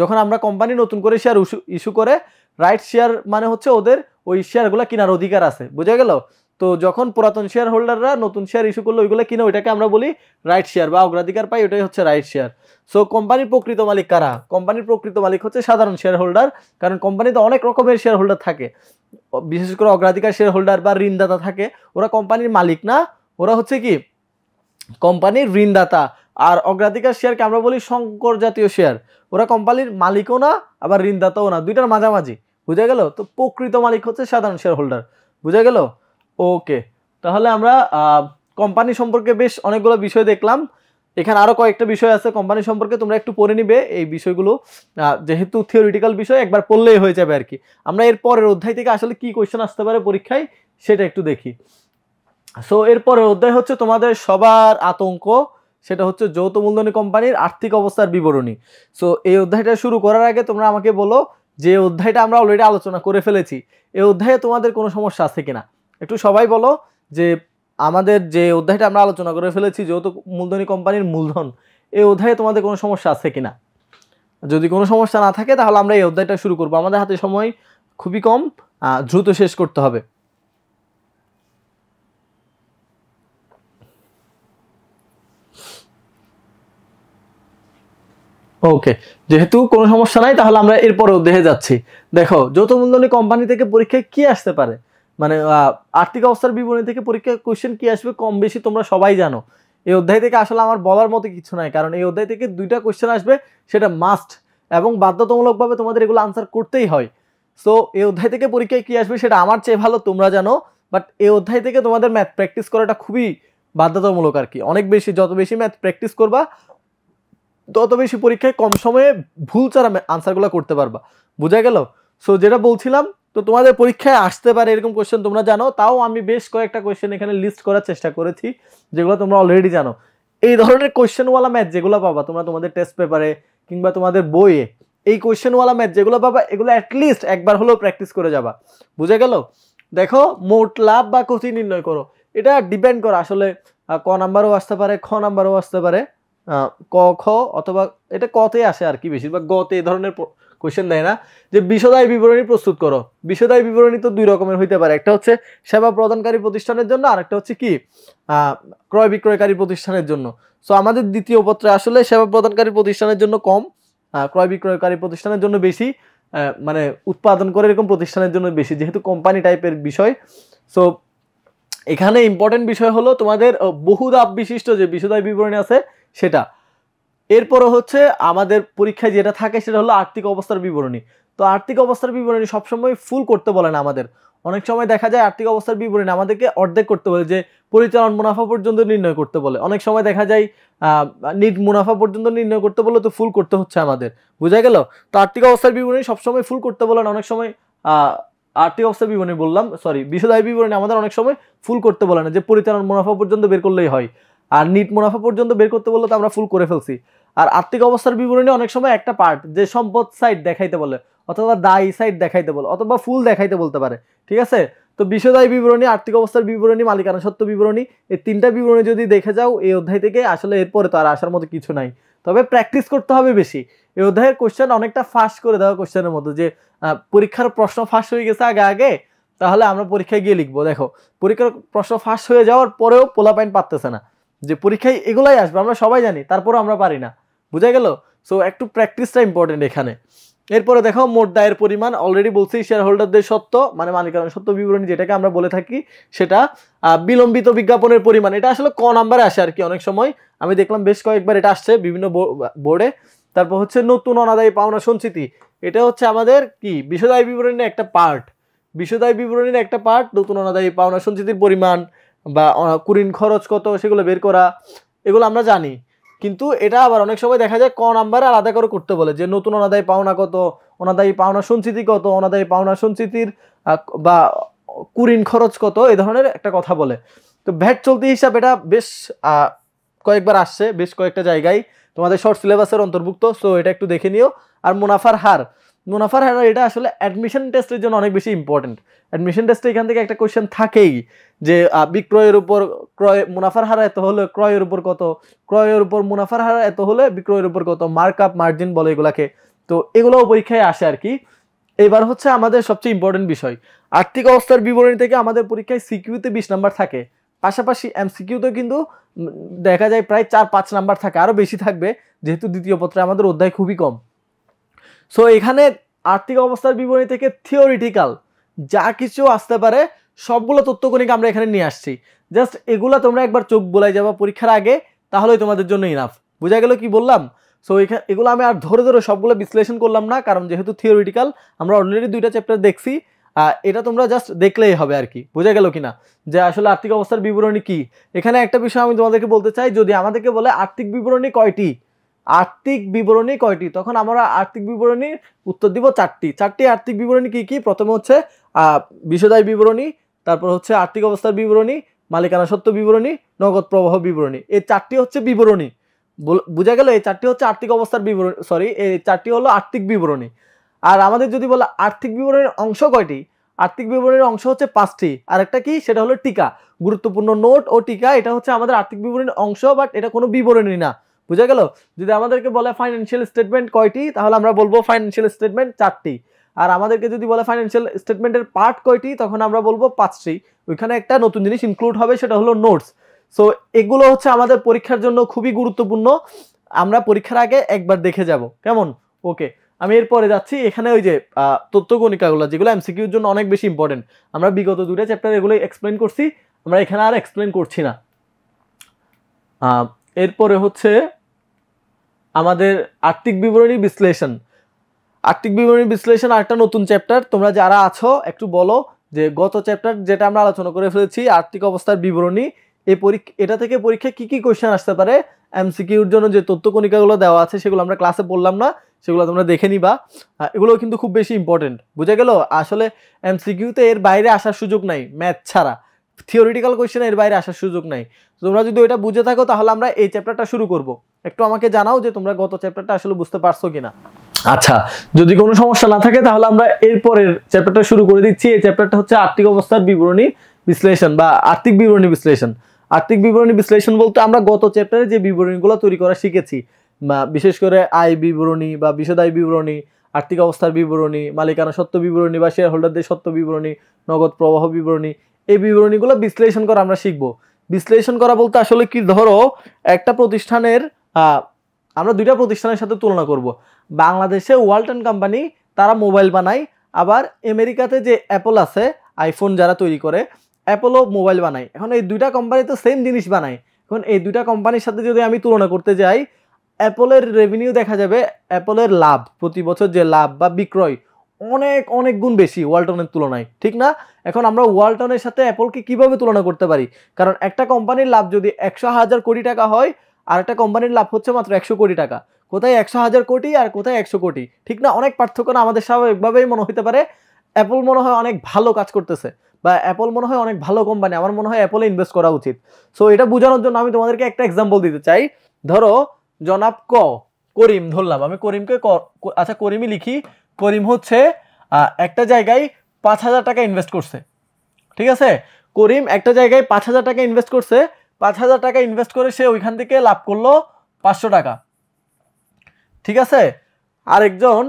যখন আমরা কোম্পানি নতুন করে শেয়ার ইস্যু করে, রাইট শেয়ার মানে হচ্ছে ওদের ওই শেয়ারগুলো কেনার অধিকার আছে। বুঝা গেল? তো যখন পুরাতন শেয়ার হোল্ডাররা নতুন শেয়ার ইস্যু করলো, ওইগুলো কিনে, ওইটাকে আমরা বলি রাইট শেয়ার বা অগ্রাধিকার পাই, ওইটাই হচ্ছে রাইট শেয়ার। সো কোম্পানির প্রকৃত মালিক কারা? কোম্পানির প্রকৃত মালিক হচ্ছে সাধারণ শেয়ার হোল্ডার, কারণ কোম্পানিতে অনেক রকমের শেয়ার হোল্ডার থাকে, বিশেষ করে অগ্রাধিকার শেয়ার হোল্ডার বা ঋণদাতা থাকে। ওরা কোম্পানির মালিক না, ওরা হচ্ছে কি কোম্পানির ঋণদাতা। আর অগ্রাধিকার শেয়ারকে আমরা বলি সংকর জাতীয় শেয়ার, ওরা কোম্পানির মালিকও না আবার ঋণদাতাও না, দুইটার মাঝামাঝি। বুঝা গেল? তো প্রকৃত মালিক হচ্ছে সাধারণ শেয়ার হোল্ডার। বুঝা গেল? ওকে, তাহলে আমরা কোম্পানি সম্পর্কে বেশ অনেকগুলো বিষয় দেখলাম। এখানে আরো কয়েকটা বিষয় আছে কোম্পানি সম্পর্কে, তোমরা একটু পড়ে নিবে এই বিষয়গুলো, যেহেতু থিওরিটিক্যাল বিষয়, একবার পড়লেই হয়ে যাবে আর কি। আমরা এর পরের অধ্যায় থেকে আসলে কি কোয়েশ্চেন আসতে পারে পরীক্ষায় সেটা একটু দেখি। সো এরপরের অধ্যায় হচ্ছে তোমাদের সবার আতঙ্ক, সেটা হচ্ছে যৌথ মূলধনী কোম্পানির আর্থিক অবস্থার বিবরণী। সো এই অধ্যায়টা শুরু করার আগে তোমরা আমাকে বলো, যে অধ্যায়টা আমরা অলরেডি আলোচনা করে ফেলেছি, এই অধ্যায়ে তোমাদের কোনো সমস্যা আছে কিনা একটু সবাই বলো। যে আমাদের যে অধ্যায়টা আমরা আলোচনা করে ফেলেছি, যৌথ মূলধনী কোম্পানির মূলধন, এই অধ্যায়ে তোমাদের কোনো সমস্যা আছে কিনা? যদি কোনো সমস্যা না থাকে তাহলে আমরা এই অধ্যায়টা শুরু করবো। আমাদের হাতে সময় খুবই কম, দ্রুত শেষ করতে হবে। ওকে, যেহেতু কোনো সমস্যা নাই তাহলে আমরা এরপরে অধ্যায়ে যাচ্ছি। দেখো, যৌথ মূলধনী কোম্পানি থেকে পরীক্ষায় কি আসতে পারে, মানে আর্থিক অবস্থার বিবরণী থেকে পরীক্ষায় কোশ্চেন কি আসবে কম বেশি তোমরা সবাই জানো। এই অধ্যায় থেকে আসলে আমার বলার মতো কিছু নাই, কারণ এই অধ্যায় থেকে দুইটা কোশ্চেন আসবে, সেটা মাস্ট এবং বাধ্যতামূলকভাবে তোমাদের এগুলো আনসার করতেই হয়। সো এই অধ্যায় থেকে পরীক্ষায় কি আসবে সেটা আমার চেয়ে ভালো তোমরা জানো, বাট এই অধ্যায় থেকে তোমাদের ম্যাথ প্র্যাকটিস করাটা খুবই বাধ্যতামূলক আর কি। অনেক বেশি, যত বেশি ম্যাথ প্র্যাকটিস করবা তত বেশি পরীক্ষায় কম সময়ে ভুল ছাড়া আনসারগুলো করতে পারবা। বোঝা গেল? সো যেটা বলছিলাম, তো তোমাদের পরীক্ষায় আসতে পারে এরকম কোয়েশ্চেন তোমরা জানো, তাও আমি বেশ কয়েকটা কোয়েশ্চেন এখানে লিস্ট করার চেষ্টা করেছি যেগুলো তোমরা অলরেডি জানো। এই ধরনের কোয়েশ্চেনওয়ালা ম্যাথ যেগুলো পাবা তোমরা তোমাদের টেস্ট পেপারে কিংবা তোমাদের বইয়ে, এই কোয়েশ্চেনওয়ালা ম্যাথ যেগুলো পাবা, এগুলো অ্যাটলিস্ট একবার হলেও প্র্যাকটিস করে যাবা। বুঝা গেল? দেখো, মোট লাভ বা ক্ষতি নির্ণয় করো, এটা ডিপেন্ড করে আসলে ক নাম্বারও আসতে পারে, খ নাম্বারও আসতে পারে, ক খ, অথবা এটা কতে আসে আর কি, বেশিরভাগ গতে এই ধরনের কোশ্চেন দেয় না যে বিশদ আয় বিবরণী প্রস্তুত করো। বিশদ আয় বিবরণী তো দুই রকমের হইতে পারে, একটা হচ্ছে সেবা প্রদানকারী প্রতিষ্ঠানের জন্য, আর একটা হচ্ছে কি ক্রয় বিক্রয়কারী প্রতিষ্ঠানের জন্য। সো আমাদের দ্বিতীয় পত্রে আসলে সেবা প্রদানকারী প্রতিষ্ঠানের জন্য কম, ক্রয় বিক্রয়কারী প্রতিষ্ঠানের জন্য বেশি, মানে উৎপাদন করে এরকম প্রতিষ্ঠানের জন্য বেশি, যেহেতু কোম্পানি টাইপের বিষয়। সো এখানে ইম্পর্টেন্ট বিষয় হলো তোমাদের বহুধাপ বিশিষ্ট যে বিশদ আয় বিবরণী আছে সেটা। এরপরে হচ্ছে আমাদের পরীক্ষায় যেটা থাকে সেটা হলো আর্থিক অবস্থার বিবরণী। তো আর্থিক অবস্থার বিবরণী সবসময় ফুল করতে বলে না আমাদের, অনেক সময় দেখা যায় আর্থিক অবস্থার বিবরণী আমাদেরকে অর্ধেক করতে বলে, যে পরিচালন মুনাফা পর্যন্ত নির্ণয় করতে বলে। অনেক সময় দেখা যায় নিট মুনাফা পর্যন্ত নির্ণয় করতে বলে, তো ফুল করতে হচ্ছে আমাদের, বোঝা গেল? তো আর্থিক অবস্থার বিবরণী সবসময় ফুল করতে বলে না, অনেক সময় আর্থিক অবস্থার বিবরণী বললাম, সরি বিশদ আয় বিবরণী আমাদের অনেক সময় ফুল করতে বলে না, যে পরিচালন মুনাফা পর্যন্ত বের করলেই হয়। আর নিট মুনাফা পর্যন্ত বের করতে বললে তো আমরা ফুল করে ফেলছি। আর আর্থিক অবস্থার বিবরণী অনেক সময় একটা পার্ট, যে সম্পদ সাইড দেখাইতে বলে, অথবা দায়ী সাইড দেখাইতে বলে, অথবা ফুল দেখাইতে বলতে পারে, ঠিক আছে? তো বিশদ আয় বিবরণী, আর্থিক অবস্থার বিবরণী, মালিকানা সত্ত্ব বিবরণী, এই তিনটা বিবরণী যদি দেখে যাও এই অধ্যায় থেকে, আসলে এরপরে তো আর আসার মতো কিছু নাই, তবে প্র্যাকটিস করতে হবে বেশি। এই অধ্যায়ের কোশ্চেন অনেকটা ফাঁস করে দেওয়া কোশ্চেনের মতো, যে পরীক্ষার প্রশ্ন ফাঁস হয়ে গেছে আগে আগে, তাহলে আমরা পরীক্ষায় গিয়ে লিখবো। দেখো পরীক্ষার প্রশ্ন ফাঁস হয়ে যাওয়ার পরেও পোলাপাইন পারতেছে না, যে পরীক্ষায় এগুলাই আসবে আমরা সবাই জানি, তারপরও আমরা পারি না, বুঝা গেল? সো একটু প্র্যাকটিসটা ইম্পর্টেন্ট এখানে। এরপরে দেখো মোট দায়ের পরিমাণ, অলরেডি বলছি শেয়ার হোল্ডারদের সত্ত্ব মানে মালিকানা সত্ত্ব বিবরণী যেটাকে আমরা বলে থাকি, সেটা বিলম্বিত বিজ্ঞাপনের পরিমাণ, এটা আসলে ক নাম্বারে আসে আর কি, অনেক সময় আমি দেখলাম বেশ কয়েকবার এটা আসছে বিভিন্ন বোর্ডে। তারপর হচ্ছে নতুন অনাদায়ী পাওনা সঞ্চিতি, এটা হচ্ছে আমাদের কি বিশদ আয় বিবরণীর একটা পার্ট, বিশদ আয় বিবরণীর একটা পার্ট নতুন অনাদায়ী পাওনা সঞ্চিতির পরিমাণ বা কুরিন খরচ কত সেগুলো বের করা, এগুলো আমরা জানি। কিন্তু এটা আবার অনেক সময় দেখা যায় ক নাম্বারে আলাদা করে করতে বলে, যে নতুন অনাদায়ী পাওনা কত, অনাদায়ী পাওনা সঞ্চিতি কত, অনাদায়ী পাওনা সঞ্চিতির বা কুরিন খরচ কত, এই ধরনের একটা কথা বলে। তো ভ্যাট চলতি হিসাব এটা বেশ কয়েকবার আসছে, বেশ কয়েকটা জায়গায় তোমাদের শর্ট সিলেবাসের অন্তর্ভুক্ত, সো এটা একটু দেখে নিও। আর মুনাফার হার, মুনাফার হার এটা আসলে অ্যাডমিশন টেস্টের জন্য অনেক বেশি ইম্পর্টেন্ট। অ্যাডমিশন টেস্টে এখান থেকে একটা কোশ্চেন থাকেই, যে বিক্রয়ের উপর ক্রয় মুনাফার হার এত হলে ক্রয়ের উপর কত, ক্রয়ের উপর মুনাফার হার এত হলে বিক্রয়ের উপর কত, মার্ক আপ মার্জিন বলে এগুলাকে। তো এগুলোও পরীক্ষায় আসে আর কি। এবার হচ্ছে আমাদের সবচেয়ে ইম্পর্টেন্ট বিষয়, আর্থিক অবস্থার বিবরণী থেকে আমাদের পরীক্ষায় সিকিউতে 20 নাম্বার থাকে, পাশাপাশি এমসিকিউতেও কিন্তু দেখা যায় প্রায় 4-5 নাম্বার থাকে, আরও বেশি থাকবে যেহেতু দ্বিতীয় পত্রে আমাদের অধ্যায় খুবই কম। সো এখানে আর্থিক অবস্থার বিবরণী থেকে থিওরিটিক্যাল যা কিছু আসতে পারে সবগুলো তথ্যকণিক আমরা এখানে নিয়ে আসছি, জাস্ট এগুলা তোমরা একবার চোখ বোলাই যাবা পরীক্ষার আগে, তাহলেই তোমাদের জন্য ইনাফ। বোঝা গেল কি বললাম? সো এগুলো আমি আর ধরে ধরে সবগুলো বিশ্লেষণ করলাম না, কারণ যেহেতু থিওরিটিক্যাল আমরা অলরেডি 2টা চ্যাপ্টার দেখছি, এটা তোমরা জাস্ট দেখলেই হবে আর কি। বোঝা গেল কিনা যে আসলে আর্থিক অবস্থার বিবরণী কি? এখানে একটা বিষয় আমি তোমাদেরকে বলতে চাই, যদি আমাদেরকে বলে আর্থিক বিবরণী কয়টি, আর্থিক বিবরণী কয়টি, তখন আমরা আর্থিক বিবরণীর উত্তর দিব 4টি। 4টি আর্থিক বিবরণী কি কি? প্রথমে হচ্ছে বিশদ আয় বিবরণী, তারপর হচ্ছে আর্থিক অবস্থার বিবরণী, মালিকানা সত্ত্ব বিবরণী, নগদ প্রবাহ বিবরণী। এই 4টি হচ্ছে বিবরণী, বোঝা গেল? এই 4টি হচ্ছে আর্থিক অবস্থার বিবরণী, সরি এই 4টি হলো আর্থিক বিবরণী। আর আমাদের যদি বলে আর্থিক বিবরণীর অংশ কয়টি, আর্থিক বিবরণীর অংশ হচ্ছে 5টি। আর একটা কি, সেটা হলো টিকা, গুরুত্বপূর্ণ নোট ও টিকা, এটা হচ্ছে আমাদের আর্থিক বিবরণীর অংশ, বাট এটা কোনো বিবরণী না। বুঝা গেল? যদি আমাদেরকে বলে ফাইন্যান্সিয়াল স্টেটমেন্ট কয়টি, তাহলে আমরা বলবো ফাইন্যান্সিয়াল স্টেটমেন্ট 4টি। আর আমাদেরকে যদি বলে ফাইন্যান্সিয়াল স্টেটমেন্টের পার্ট কয়টি, তখন আমরা বলবো 5টি। ওইখানে একটা নতুন জিনিস ইনক্লুড হবে, সেটা হলো নোটস। সো এগুলো হচ্ছে আমাদের পরীক্ষার জন্য খুবই গুরুত্বপূর্ণ, আমরা পরীক্ষার আগে একবার দেখে যাব, কেমন? ওকে, আমি এরপরে যাচ্ছি। এখানে ওই যে তথ্যকণিকাগুলো যেগুলো এমসিকিউর জন্য অনেক বেশি ইম্পর্টেন্ট, আমরা বিগত 2টা চ্যাপ্টার এগুলো এক্সপ্লেন করছি, আমরা এখানে আর এক্সপ্লেন করছি না। এরপরে হচ্ছে আমাদের আর্থিক বিবরণী বিশ্লেষণ। আর্থিক বিবরণী বিশ্লেষণ আরেকটা নতুন চ্যাপ্টার, তোমরা যারা আছো একটু বলো যে গত চ্যাপ্টার যেটা আমরা আলোচনা করে ফেলেছি আর্থিক অবস্থার বিবরণী, এটা থেকে পরীক্ষায় কি কি কোশ্চেন আসতে পারে, এমসিকিউর জন্য যে তথ্যকণিকাগুলো দেওয়া আছে সেগুলো আমরা ক্লাসে বললাম না, সেগুলো তোমরা দেখে নিবা। এগুলো কিন্তু খুব বেশি ইম্পর্টেন্ট, বুঝা গেল? আসলে এমসিকিউতে এর বাইরে আসার সুযোগ নাই, ম্যাথ ছাড়া থিওরিটিক্যাল কোশ্চেন এর বাইরে আসার সুযোগ নাই। তোমরা যদি ওইটা বুঝে থাকো তাহলে আমরা এই চ্যাপ্টারটা শুরু করব। একটু আমাকে জানাও যে তোমরা গত চ্যাপ্টারটা আসলে বুঝতে পারছো কিনা। আচ্ছা, যদি কোনো সমস্যা না থাকে তাহলে আমরা এরপরের চ্যাপ্টারটা শুরু করে দিচ্ছি। এই চ্যাপ্টারটা হচ্ছে আর্থিক অবস্থার বিবরণী বিশ্লেষণ বা আর্থিক বিবরণী বিশ্লেষণ। আর্থিক বিবরণী বিশ্লেষণ বলতে আমরা গত চ্যাপ্টারে যে বিবরণীগুলো তৈরি করা শিখেছি, বিশেষ করে আয় বিবরণী বা বিশদ আয় বিবরণী, আর্থিক অবস্থার বিবরণী, মালিকানা সত্ত্ব বিবরণী বা শেয়ার হোল্ডারদের সত্ত্ব বিবরণী, নগদ প্রবাহ বিবরণী, এই বিবরণীগুলো বিশ্লেষণ করা আমরা শিখবো। বিশ্লেষণ করা বলতে আসলে কি, ধরো একটা প্রতিষ্ঠানের আমরা দুইটা প্রতিষ্ঠানের সাথে তুলনা করব। বাংলাদেশে ওয়ালটন কোম্পানি তারা মোবাইল বানায়, আবার আমেরিকাতে যে অ্যাপল আছে আইফোন যারা তৈরি করে, অ্যাপলও মোবাইল বানায়। এখন এই দুইটা কোম্পানি তো সেম জিনিস বানায়। এখন এই দুইটা কোম্পানির সাথে যদি আমি তুলনা করতে যাই, অ্যাপলের রেভিনিউ দেখা যাবে, অ্যাপলের লাভ প্রতি বছর যে লাভ বা বিক্রয় অনেক অনেক গুণ বেশি ওয়ালটনের তুলনায়, ঠিক না? এখন আমরা ওয়ালটনের সাথে অ্যাপলকে কিভাবে তুলনা করতে পারি? কারণ একটা কোম্পানির লাভ যদি 100,000 কোটি টাকা হয়, আর একটা কোম্পানির লাভ হচ্ছে মাত্র 100 কোটি টাকা, কোথায় 100,000 কোটি আর কোথায় 100 কোটি, ঠিক না? অনেক পার্থক্য না? আমাদের স্বাভাবিকভাবেই মনে হতে পারে অ্যাপল মনে হয় অনেক ভালো কাজ করতেছে, বা অ্যাপল মনে হয় অনেক ভালো কোম্পানি, আমার মনে হয় অ্যাপলে ইনভেস্ট করা উচিত। সো এটা বোঝানোর জন্য আমি তোমাদেরকে একটা এক্সাম্পল দিতে চাই। ধরো জনাব করিম, ধরলাম আমি করিমকে, আচ্ছা করিমই লিখি। করিম হচ্ছে একটা জায়গায় 5,000 টাকা ইনভেস্ট করছে, ঠিক আছে? করিম একটা জায়গায় 5,000 টাকা ইনভেস্ট করছে। 5,000 টাকা ইনভেস্ট করে সে ওইখান থেকে লাভ করলো 500 টাকা, ঠিক আছে? আরেকজন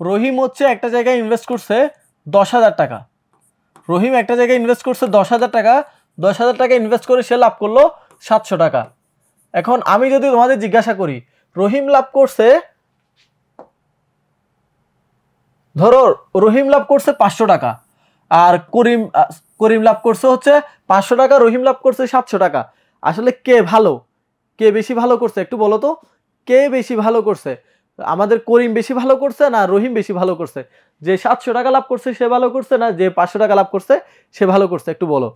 রহিম হচ্ছে একটা জায়গায় ইনভেস্ট করছে 10,000 টাকা। রহিম একটা জায়গায় ইনভেস্ট করছে 10,000 টাকা। 10,000 টাকা ইনভেস্ট করে সে লাভ করলো 700 টাকা। এখন আমি যদি তোমাদের জিজ্ঞাসা করি, রহিম লাভ করছে, ধরো রহিম লাভ করছে 500 টাকা, আর করিম লাভ করছে হচ্ছে 500 টাকা, রহিম লাভ করছে 700 টাকা। আসলে কে ভালো, কে বেশি ভালো করছে একটু বলো তো? কে বেশি ভালো করছে? আমাদের করিম বেশি ভালো করছে না রহিম বেশি ভালো করছে? যে 700 টাকা লাভ করছে সে ভালো করছে, না যে 500 টাকা লাভ করছে সে ভালো করছে? একটু বলো।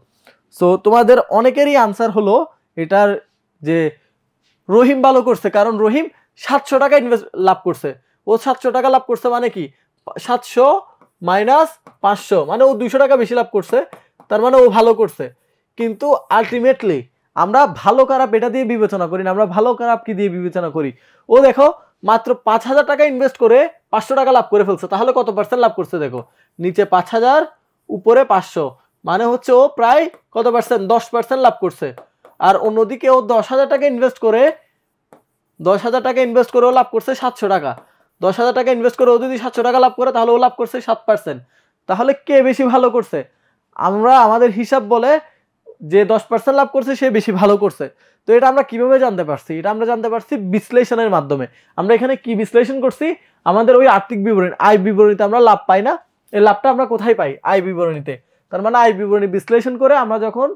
সো তোমাদের অনেকেরই আনসার হলো এটার যে রহিম ভালো করছে, কারণ রহিম 700 টাকা লাভ করছে। ও 700 টাকা লাভ করছে মানে কি, 700 মাইনাস 500 মানে ও 200 টাকা বেশি লাভ করছে, তার মানে ও ভালো করছে। কিন্তু আলটিমেটলি আমরা ভালো খারাপ এটা দিয়ে বিবেচনা করি না, আমরা ভালো খারাপ কি দিয়ে বিবেচনা করি? ও দেখো মাত্র 5,000 টাকা ইনভেস্ট করে 500 টাকা লাভ করে ফেলছে, তাহলে কত পার্সেন্ট লাভ করছে দেখো, নিচে 5,000 উপরে 500, মানে হচ্ছে ও প্রায় কত পার্সেন্ট, 10% লাভ করছে। আর অন্যদিকে ও 10,000 টাকা ইনভেস্ট করে, 10,000 টাকা ইনভেস্ট করে ও লাভ করছে 700 টাকা। 10,000 টাকা ইনভেস্ট করে ও যদি 700 টাকা লাভ করে, তাহলে ও লাভ করছে 7%। তাহলে কে বেশি ভালো করছে? আমাদের হিসাব বলে যে 10% লাভ করছে সে বেশি ভালো করছে। তো এটা আমরা কিভাবে জানতে পারছি? এটা আমরা জানতে পারছি বিশ্লেষণের মাধ্যমে। আমরা এখানে কি বিশ্লেষণ করছি? আমাদের ওই আর্থিক বিবরণী, আয় বিবরণীতে আমরা লাভ পাই না, এই লাভটা আমরা কোথায় পাই? আয় বিবরণীতে। তার মানে আয় বিবরণী বিশ্লেষণ করে আমরা যখন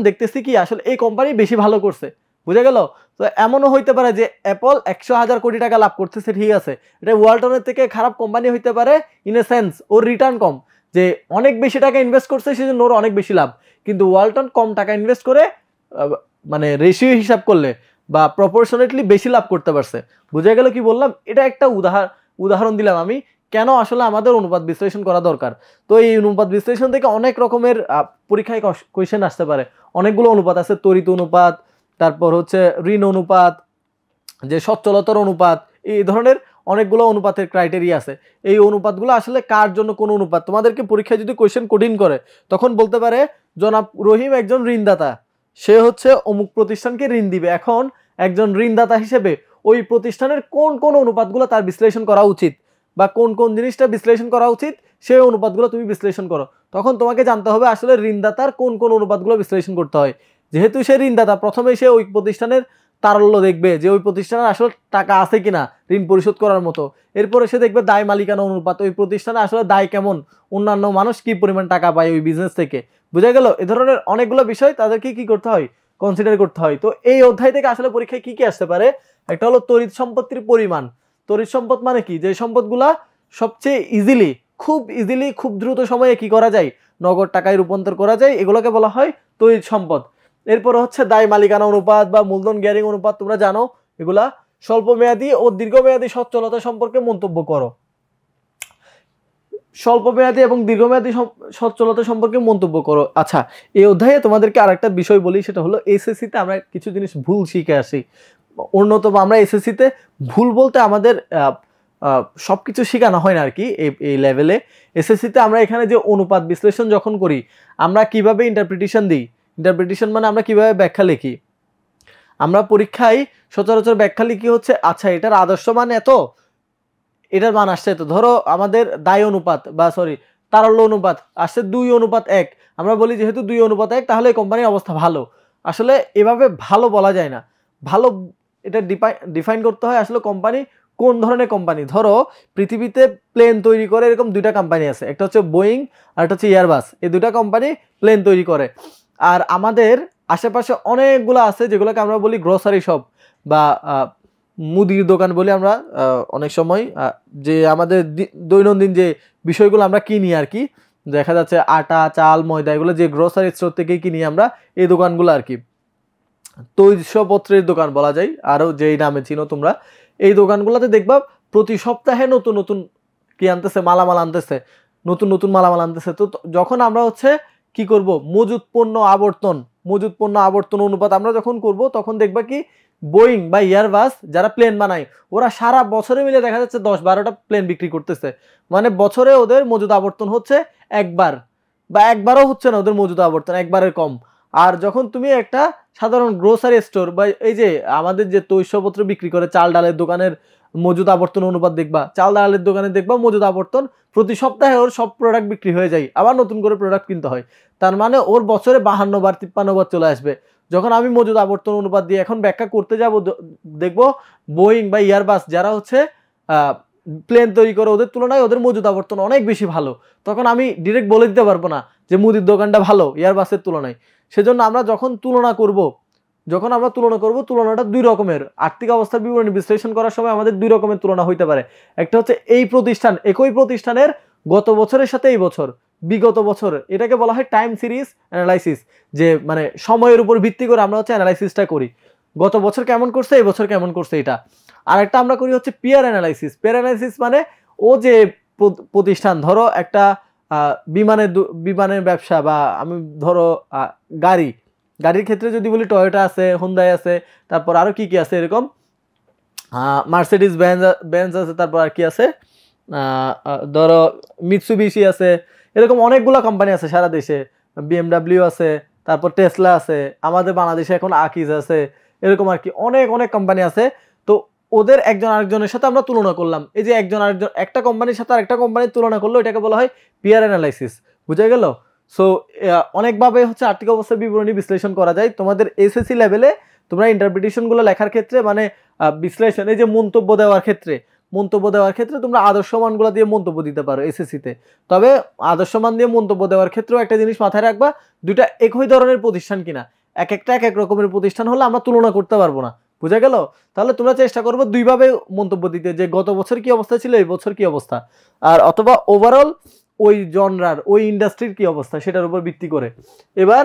দেখতেছি কি আসলে এই কোম্পানি বেশি ভালো করছে, বুঝে গেল? তো এমনও হইতে পারে যে অ্যাপল 100,000 কোটি টাকা লাভ করতেছে, ঠিক আছে, এটা ওয়ালটনের থেকে খারাপ কোম্পানি হইতে পারে in a sense or return কম, যে অনেক বেশি টাকা ইনভেস্ট করছে সেজন্য ওর অনেক বেশি লাভ। কিন্তু ওয়ালটন কম টাকা ইনভেস্ট করে মানে রেশিও হিসাব করলে বা প্রপোর্শনেটলি বেশি লাভ করতে পারছে। বুঝে গেল কি বললাম? এটা একটা উদাহরণ দিলাম আমি, কেন আসলে আমাদের অনুপাত বিশ্লেষণ করা দরকার। তো এই অনুপাত বিশ্লেষণ থেকে অনেক রকমের পরীক্ষায় কোয়েশ্চেন আসতে পারে। অনেকগুলো অনুপাত আছে, তড়িৎ অনুপাত, তারপর হচ্ছে ঋণ অনুপাত, যে সচ্ছলতার অনুপাত, এই ধরনের অনেকগুলো অনুপাতের ক্রাইটেরিয়া আছে। এই অনুপাতগুলো আসলে কার জন্য কোন অনুপাত, তোমাদেরকে পরীক্ষায় যদি কোয়েশ্চেন কঠিন করে তখন বলতে পারে জনাব রহিম একজন ঋণদাতা, সে হচ্ছে অমুক প্রতিষ্ঠানকে ঋণ দিবে। এখন একজন ঋণদাতা হিসেবে ওই প্রতিষ্ঠানের কোন কোন অনুপাতগুলো তার বিশ্লেষণ করা উচিত, বা কোন কোন জিনিসটা বিশ্লেষণ করা উচিত, সেই অনুপাতগুলো তুমি বিশ্লেষণ করো। তখন তোমাকে জানতে হবে আসলে ঋণদাতার কোন কোন অনুপাতগুলো বিশ্লেষণ করতে হয়। যেহেতু সে ঋণদাতা, প্রথমে সে ওই প্রতিষ্ঠানের তারল্য দেখবে যে ওই প্রতিষ্ঠানের আসলে টাকা আছে কিনা ঋণ পরিশোধ করার মতো। এরপরে সে দেখবে দায় মালিকানা অনুপাত, ওই প্রতিষ্ঠানে আসলে দায় কেমন, অন্যান্য মানুষ কি পরিমাণ টাকা পায় ওই বিজনেস থেকে। বুঝা গেল? এ ধরনের অনেকগুলো বিষয় তাদেরকে কি করতে হয়, কনসিডার করতে হয়। তো এই অধ্যায় থেকে আসলে পরীক্ষায় কি কি আসতে পারে? একটা হলো তড়িৎ সম্পত্তির পরিমাণ। তড়িৎ সম্পদ মানে কি? যে সম্পদগুলা সবচেয়ে ইজিলি, খুব দ্রুত সময়ে কি করা যায়, নগদ টাকায় রূপান্তর করা যায়, এগুলোকে বলা হয় তড়িৎ সম্পদ। এরপর হচ্ছে দায় মালিকানা অনুপাত বা মূলধন গ্যারিং অনুপাত, তোমরা জানো এগুলা। স্বল্প মেয়াদী ও দীর্ঘমেয়াদী সচ্ছলতা সম্পর্কে মন্তব্য করো। স্বল্প মেয়াদী এবং দীর্ঘমেয়াদী সচ্ছলতা সম্পর্কে মন্তব্য করো। আচ্ছা, এই অধ্যায়ে তোমাদেরকে আরেকটা বিষয় বলি, সেটা হলো এসএসসিতে আমরা কিছু জিনিস ভুল শিখে আসি। অন্যতম আমরা এসএসসিতে ভুল বলতে আমাদের সবকিছু শেখানো হয় না আর কি এই লেভেলে। এসএসসিতে আমরা এখানে যে অনুপাত বিশ্লেষণ যখন করি, আমরা কিভাবে ইন্টারপ্রিটেশন দিই, ইন্টারপ্রিটেশন মানে আমরা কিভাবে ব্যাখ্যা লিখি। আমরা পরীক্ষায় সচরাচর ব্যাখ্যা লিখি হচ্ছে আচ্ছা এটার আদর্শ মান এত, এটার মান আসছে, তো ধরো আমাদের দায় অনুপাত বা সরি তারল্য অনুপাত আসছে 2:1। আমরা বলি যেহেতু 2:1 তাহলে এই কোম্পানির অবস্থা ভালো। আসলে এভাবে ভালো বলা যায় না, ভালো এটা ডিফাইন করতে হয় আসলে কোম্পানি কোন ধরনের কোম্পানি। ধরো পৃথিবীতে প্লেন তৈরি করে এরকম দুইটা কোম্পানি আছে, একটা হচ্ছে বোয়িং আর একটা হচ্ছে এয়ারবাস। এই দুইটা কোম্পানি প্লেন তৈরি করে। আর আমাদের আশেপাশে অনেকগুলো আছে যেগুলোকে আমরা বলি গ্রোসারি শপ বা মুদির দোকান বলি আমরা অনেক সময়, যে আমাদের দৈনন্দিন যে বিষয়গুলো আমরা কিনি আর কি, দেখা যাচ্ছে আটা চাল ময়দা এগুলো যে গ্রোসারি স্টোর থেকেই কিনি আমরা, এই দোকানগুলো আর কি তৈজসপত্রের দোকান বলা যায়, আরও যেই নামে চিনো তোমরা। এই দোকানগুলোতে দেখবা প্রতি সপ্তাহে নতুন নতুন কি আনতেছে, মালামাল আনতেছে, নতুন নতুন মালামাল আনতেছে। তো যখন আমরা হচ্ছে কি করব, মজুত পণ্য আবর্তন অনুপাত আমরা যখন করব, তখন দেখবা কি বোয়িং বা এয়ারবাস যারা প্লেন বানায় ওরা সারা বছরে মিলে দেখা যাচ্ছে 10-12টা প্লেন বিক্রি করতেছে। মানে বছরে ওদের মজুদ আবর্তন হচ্ছে একবার, বা একবারও হচ্ছে না ওদের মজুদ আবর্তন, একবারের কম। আর যখন তুমি একটা সাধারণ গ্রোসারি স্টোর বা এই যে আমাদের যে তৈজসপত্র বিক্রি করে চাল ডালের দোকানের মজুদ আবর্তন অনুপাত দেখবা, চাল ডালের দোকানে দেখবা মজুদ আবর্তন প্রতি সপ্তাহে ওর সব প্রোডাক্ট বিক্রি হয়ে যায়, আবার নতুন করে প্রোডাক্ট কিনতে হয়। তার মানে ওর বছরে 52 বার 53 বার চলে আসবে। যখন আমি মজুদ আবর্তন অনুপাত দিয়ে এখন ব্যাখ্যা করতে যাব, দেখবো বোয়িং বা এয়ারবাস যারা হচ্ছে প্লেন তৈরি করে ওদের তুলনায় ওদের মজুদ আবর্তন অনেক বেশি ভালো, তখন আমি ডিরেক্ট বলে দিতে পারবো না যে মুদির দোকানটা ভালো এয়ারবাসের তুলনায়। সেজন্য আমরা যখন তুলনা করব, তুলনাটা দুই রকমের। আর্থিক অবস্থার বিবরণী বিশ্লেষণ করার সময় আমাদের দুই রকমের তুলনা হইতে পারে। একটা হচ্ছে এই প্রতিষ্ঠান, একই প্রতিষ্ঠানের গত বছরের সাথে এই বছর, বিগত বছর, এটাকে বলা হয় টাইম সিরিজ অ্যানালাইসিস, যে মানে সময়ের উপর ভিত্তি করে আমরা হচ্ছে অ্যানালাইসিসটা করি, গত বছর কেমন করছে এই বছর কেমন করছে এটা। আর একটা আমরা করি হচ্ছে পিয়ার অ্যানালাইসিস মানে ও যে প্রতিষ্ঠান, ধরো একটা বিমানের ব্যবসা, বা আমি ধরো গাড়ির ক্ষেত্রে যদি বলি টয়োটা আছে, হুন্ডাই আছে, তারপর আরও কি কি আছে এরকম, মার্সিডিজ বেঞ্জ আছে, তারপর আর কি আছে, ধরো মিৎসুবিশি আছে, এরকম অনেকগুলো কোম্পানি আছে সারা দেশে, বিএমডাব্লিউ আছে, তারপর টেসলা আছে, আমাদের বাংলাদেশে এখন আকিজ আছে, এরকম আর কি অনেক অনেক কোম্পানি আছে। তো ওদের একজন আরেকজনের সাথে আমরা তুলনা করলাম, এই যে একজন আরেকজন একটা কোম্পানির সাথে আরেকটা কোম্পানির তুলনা করলো, এটাকে বলা হয় পিয়ার অ্যানালাইসিস। বুঝা গেল? সো অনেকভাবে হচ্ছে আর্থিক অবস্থার বিবরণী বিশ্লেষণ করা যায়। তোমাদের এসএসসি লেভেলে তোমরা ইন্টারপ্রিটেশনগুলো লেখার ক্ষেত্রে মানে বিশ্লেষণ, এই যে মন্তব্য দেওয়ার ক্ষেত্রে তোমরা আদর্শ মানগুলো দিয়ে মন্তব্য দিতে পারো এসএসসিতে। তবে আদর্শ মান দিয়ে মন্তব্য দেওয়ার ক্ষেত্রেও একটা জিনিস মাথায় রাখবা, দুইটা একই ধরনের প্রতিষ্ঠান কিনা, এক এক রকমের প্রতিষ্ঠান হলে আমরা তুলনা করতে পারবো না। বুঝা গেল? তাহলে তোমরা চেষ্টা করবো দুইভাবে মন্তব্য দিতে, যে গত বছর কি অবস্থা ছিল, এই বছর কি অবস্থা, আর অথবা ওভারঅল ওই জনরার ওই ইন্ডাস্ট্রির কি অবস্থা সেটার উপর ভিত্তি করে। এবার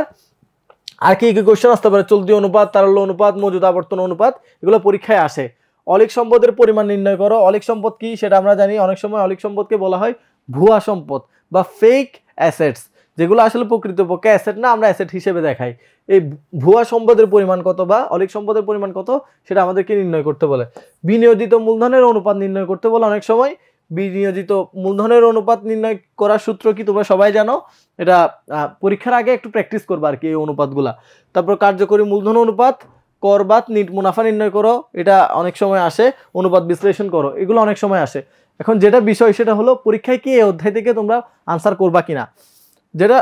আর কি কোশ্চেন আসতে পারে, চলতি অনুপাত, তারল্য অনুপাত, মজুদ আবর্তন অনুপাত, এগুলো পরীক্ষায় আসে। অলিক সম্পদের পরিমাণ নির্ণয় করো। অলিক সম্পদ কি সেটা আমরা জানি, অনেক সময় অলিক সম্পদকে বলা হয় ভুয়া সম্পদ বা ফেক অ্যাসেটস, যেগুলো আসলে প্রকৃতপক্ষে অ্যাসেট না, আমরা অ্যাসেট হিসেবে দেখাই। এই ভুয়া সম্পদের পরিমাণ কত বা অলিক সম্পদের পরিমাণ কত সেটা আমাদেরকে নির্ণয় করতে বলে। বিনিয়োজিত মূলধনের অনুপাত নির্ণয় করতে বলে অনেক সময়। বিনিয়োজিত মূলধনের অনুপাত নির্ণয় করার সূত্র কি তোমরা সবাই জানো, এটা পরীক্ষার আগে একটু প্র্যাকটিস করবা আর কি এই অনুপাতগুলা। তারপর কার্যকরী মূলধন অনুপাত, করবাদ মুনাফা নির্ণয় করো, এটা অনেক সময় আসে। অনুপাত বিশ্লেষণ করো, এগুলো অনেক সময় আসে। এখন যেটা বিষয় সেটা হলো পরীক্ষায় কি এই অধ্যায় থেকে তোমরা আনসার করবা কিনা। যেটা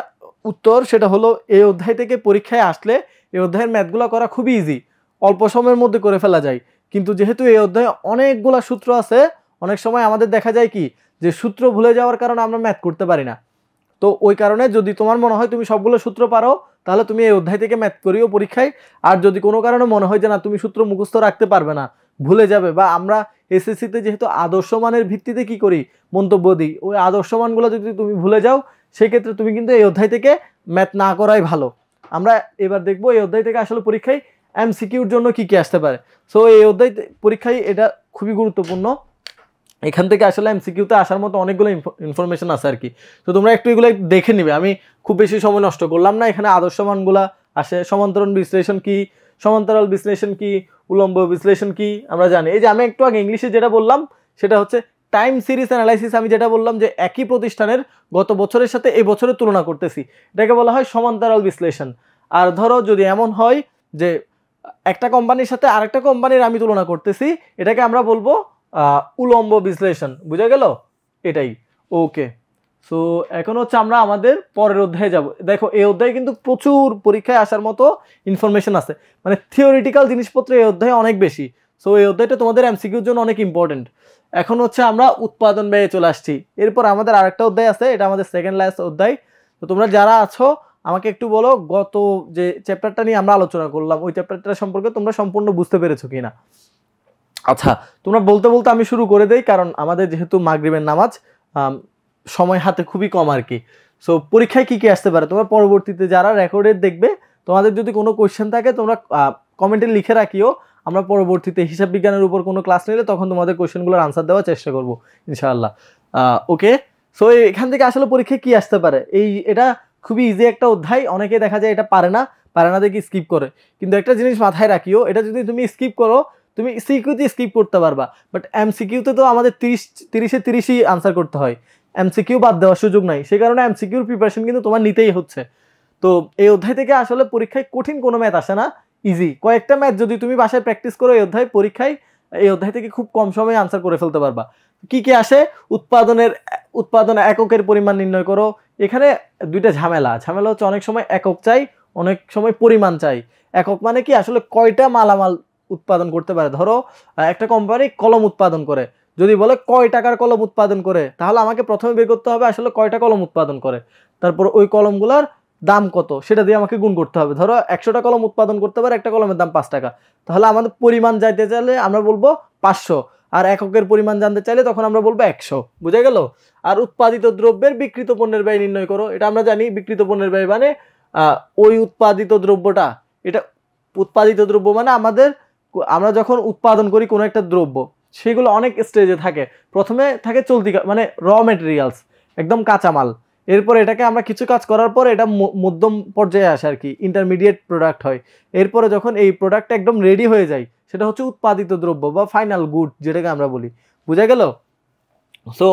উত্তর সেটা হলো এই অধ্যায় থেকে পরীক্ষায় আসলে এই অধ্যায়ের ম্যাথগুলো করা খুবই ইজি, অল্প সময়ের মধ্যে করে ফেলা যায়। কিন্তু যেহেতু এই অধ্যায়ে অনেকগুলা সূত্র আছে, অনেক সময় আমাদের দেখা যায় কি যে সূত্র ভুলে যাওয়ার কারণে আমরা ম্যাথ করতে পারি না। তো ওই কারণে যদি তোমার মনে হয় তুমি সবগুলো সূত্র পারো, তাহলে তুমি এই অধ্যায় থেকে ম্যাথ করিও পরীক্ষায়। আর যদি কোনো কারণে মনে হয় যে না তুমি সূত্র মুখস্থ রাখতে পারবে না, ভুলে যাবে, বা আমরা এসএসসিতে যেহেতু আদর্শ মানের ভিত্তিতে কি করি মন্তব্য দিই, ওই আদর্শ মানগুলো যদি তুমি ভুলে যাও সেক্ষেত্রে তুমি কিন্তু এই অধ্যায় থেকে ম্যাথ না করাই ভালো। আমরা এবার দেখবো এই অধ্যায় থেকে আসলে পরীক্ষায় এমসিকিউর জন্য কি কি আসতে পারে। সো এই অধ্যায় পরীক্ষায় এটা খুবই গুরুত্বপূর্ণ, এখান থেকে আসলে এমসিকিউতে আসার মতো অনেকগুলো ইনফরমেশন আছে আর কি। তো তোমরা একটু এগুলো দেখে নিবে, আমি খুব বেশি সময় নষ্ট করলাম না। এখানে আদর্শ মানগুলা আসে, সমান্তরাল বিশ্লেষণ কি, উলম্ব বিশ্লেষণ কি আমরা জানি। এই যে আমি একটু আগে ইংলিশে যেটা বললাম সেটা হচ্ছে টাইম সিরিজ অ্যানালাইসিস। আমি যেটা বললাম যে একই প্রতিষ্ঠানের গত বছরের সাথে এই বছরের তুলনা করতেছি, এটাকে বলা হয় সমান্তরাল বিশ্লেষণ। আর ধরো যদি এমন হয় যে একটা কোম্পানির সাথে আরেকটা কোম্পানির আমি তুলনা করতেছি, এটাকে আমরা বলবো উলম্ব বিশ্লেষণ, বুঝা গেল? এটাই। ওকে, সো এখন হচ্ছে আমরা আমাদের পরের অধ্যায়ে যাব। দেখো এই অধ্যায়ে কিন্তু প্রচুর পরীক্ষায় আসার মতো ইনফরমেশন আছে, মানে থিওরিটিক্যাল জিনিসপত্র এই অধ্যায়ে অনেক বেশি। সো এই অধ্যায়টা তোমাদের এমসিকিউর জন্য অনেক ইম্পর্টেন্ট। এখন হচ্ছে আমরা উৎপাদন ব্যয়ে চলে আসছি। এরপর আমাদের আরেকটা অধ্যায় আছে, এটা আমাদের সেকেন্ড লাস্ট অধ্যায়। তো তোমরা যারা আছো আমাকে একটু বলো, গত যে চ্যাপ্টারটা নিয়ে আমরা আলোচনা করলাম ওই চ্যাপ্টারটা সম্পর্কে তোমরা সম্পূর্ণ বুঝতে পেরেছো কিনা? আচ্ছা, তোমরা বলতে বলতে আমি শুরু করে দেই, কারণ আমাদের যেহেতু মাগরিবের নামাজ, সময় হাতে খুবই কম আর কি। সো পরীক্ষায় কি কি আসতে পারে তোমরা পরবর্তীতে যারা রেকর্ডেড দেখবে, তোমাদের যদি কোনো কোয়েশ্চেন থাকে তোমরা কমেন্টে লিখে রাখিও। আমরা পরবর্তীতে হিসাব বিজ্ঞানের উপর কোনো ক্লাস নিলে তখন তোমাদের কোয়েশ্চেনগুলোর আনসার দেওয়ার চেষ্টা করব ইনশাআল্লাহ। ওকে, সো এখান থেকে আসলে পরীক্ষায় কি আসতে পারে, এটা খুবই ইজি একটা অধ্যায়। অনেকে দেখা যায় এটা পারে না দেখি স্কিপ করে, কিন্তু একটা জিনিস মাথায় রাখিও, এটা যদি তুমি স্কিপ করো তুমি সিকিউতে স্কিপ করতে পারবা, বাট এমসিকিউতে তো আমাদের 30-30ই আনসার করতে হয়, এমসিকিউ বাদ দেওয়ার সুযোগ নাই। সেই কারণে এমসিকিউর প্রিপারেশন কিন্তু তোমার নিতেই হচ্ছে। তো এই অধ্যায় থেকে আসলে পরীক্ষায় কঠিন কোনো ম্যাথ আসে না, ইজি কয়েকটা ম্যাথ যদি তুমি বাসায় প্র্যাকটিস করো এই অধ্যায় থেকে খুব কম সময়ে আনসার করে ফেলতে পারবা। কি কি আসে? উৎপাদন এককের পরিমাণ নির্ণয় করো। এখানে দুইটা ঝামেলা হচ্ছে, অনেক সময় একক চাই, অনেক সময় পরিমাণ চাই। একক মানে কি আসলে কয়টা মালামাল উৎপাদন করতে পারে। ধরো একটা কোম্পানি কলম উৎপাদন করে, যদি বলে কয় টাকার কলম উৎপাদন করে, তাহলে আমাকে প্রথমে বের করতে হবে আসলে কয়টা কলম উৎপাদন করে, তারপর ওই কলমগুলোর দাম কত সেটা দিয়ে আমাকে গুণ করতে হবে। ধরো 100টা কলম উৎপাদন করতে পারে, একটা কলমের দাম 5 টাকা, তাহলে আমাদের পরিমাণ জানতে চাইলে আমরা বলবো 500, আর এককের পরিমাণ জানতে চাইলে তখন আমরা বলবো 100। বুঝা গেল? আর উৎপাদিত দ্রব্যের বিকৃত পণ্যের ব্যয় নির্ণয় করো। এটা আমরা জানি, বিকৃত পণ্যের ব্যয় মানে ওই উৎপাদিত দ্রব্যটা, এটা উৎপাদিত দ্রব্য মানে আমরা যখন উৎপাদন করি কোনো একটা দ্রব্য, সেগুলো অনেক স্টেজে থাকে। প্রথমে থাকে চলতি মানে র মেটেরিয়ালস, একদম কাঁচামাল। এরপর এটাকে আমরা কিছু কাজ করার পর এটা মধ্যম পর্যায়ে আসে আর কি, ইন্টারমিডিয়েট প্রোডাক্ট হয়। এরপরে যখন এই প্রোডাক্টটা একদম রেডি হয়ে যায়, সেটা হচ্ছে উৎপাদিত দ্রব্য বা ফাইনাল গুড যেটাকে আমরা বলি। বুঝা গেল? সো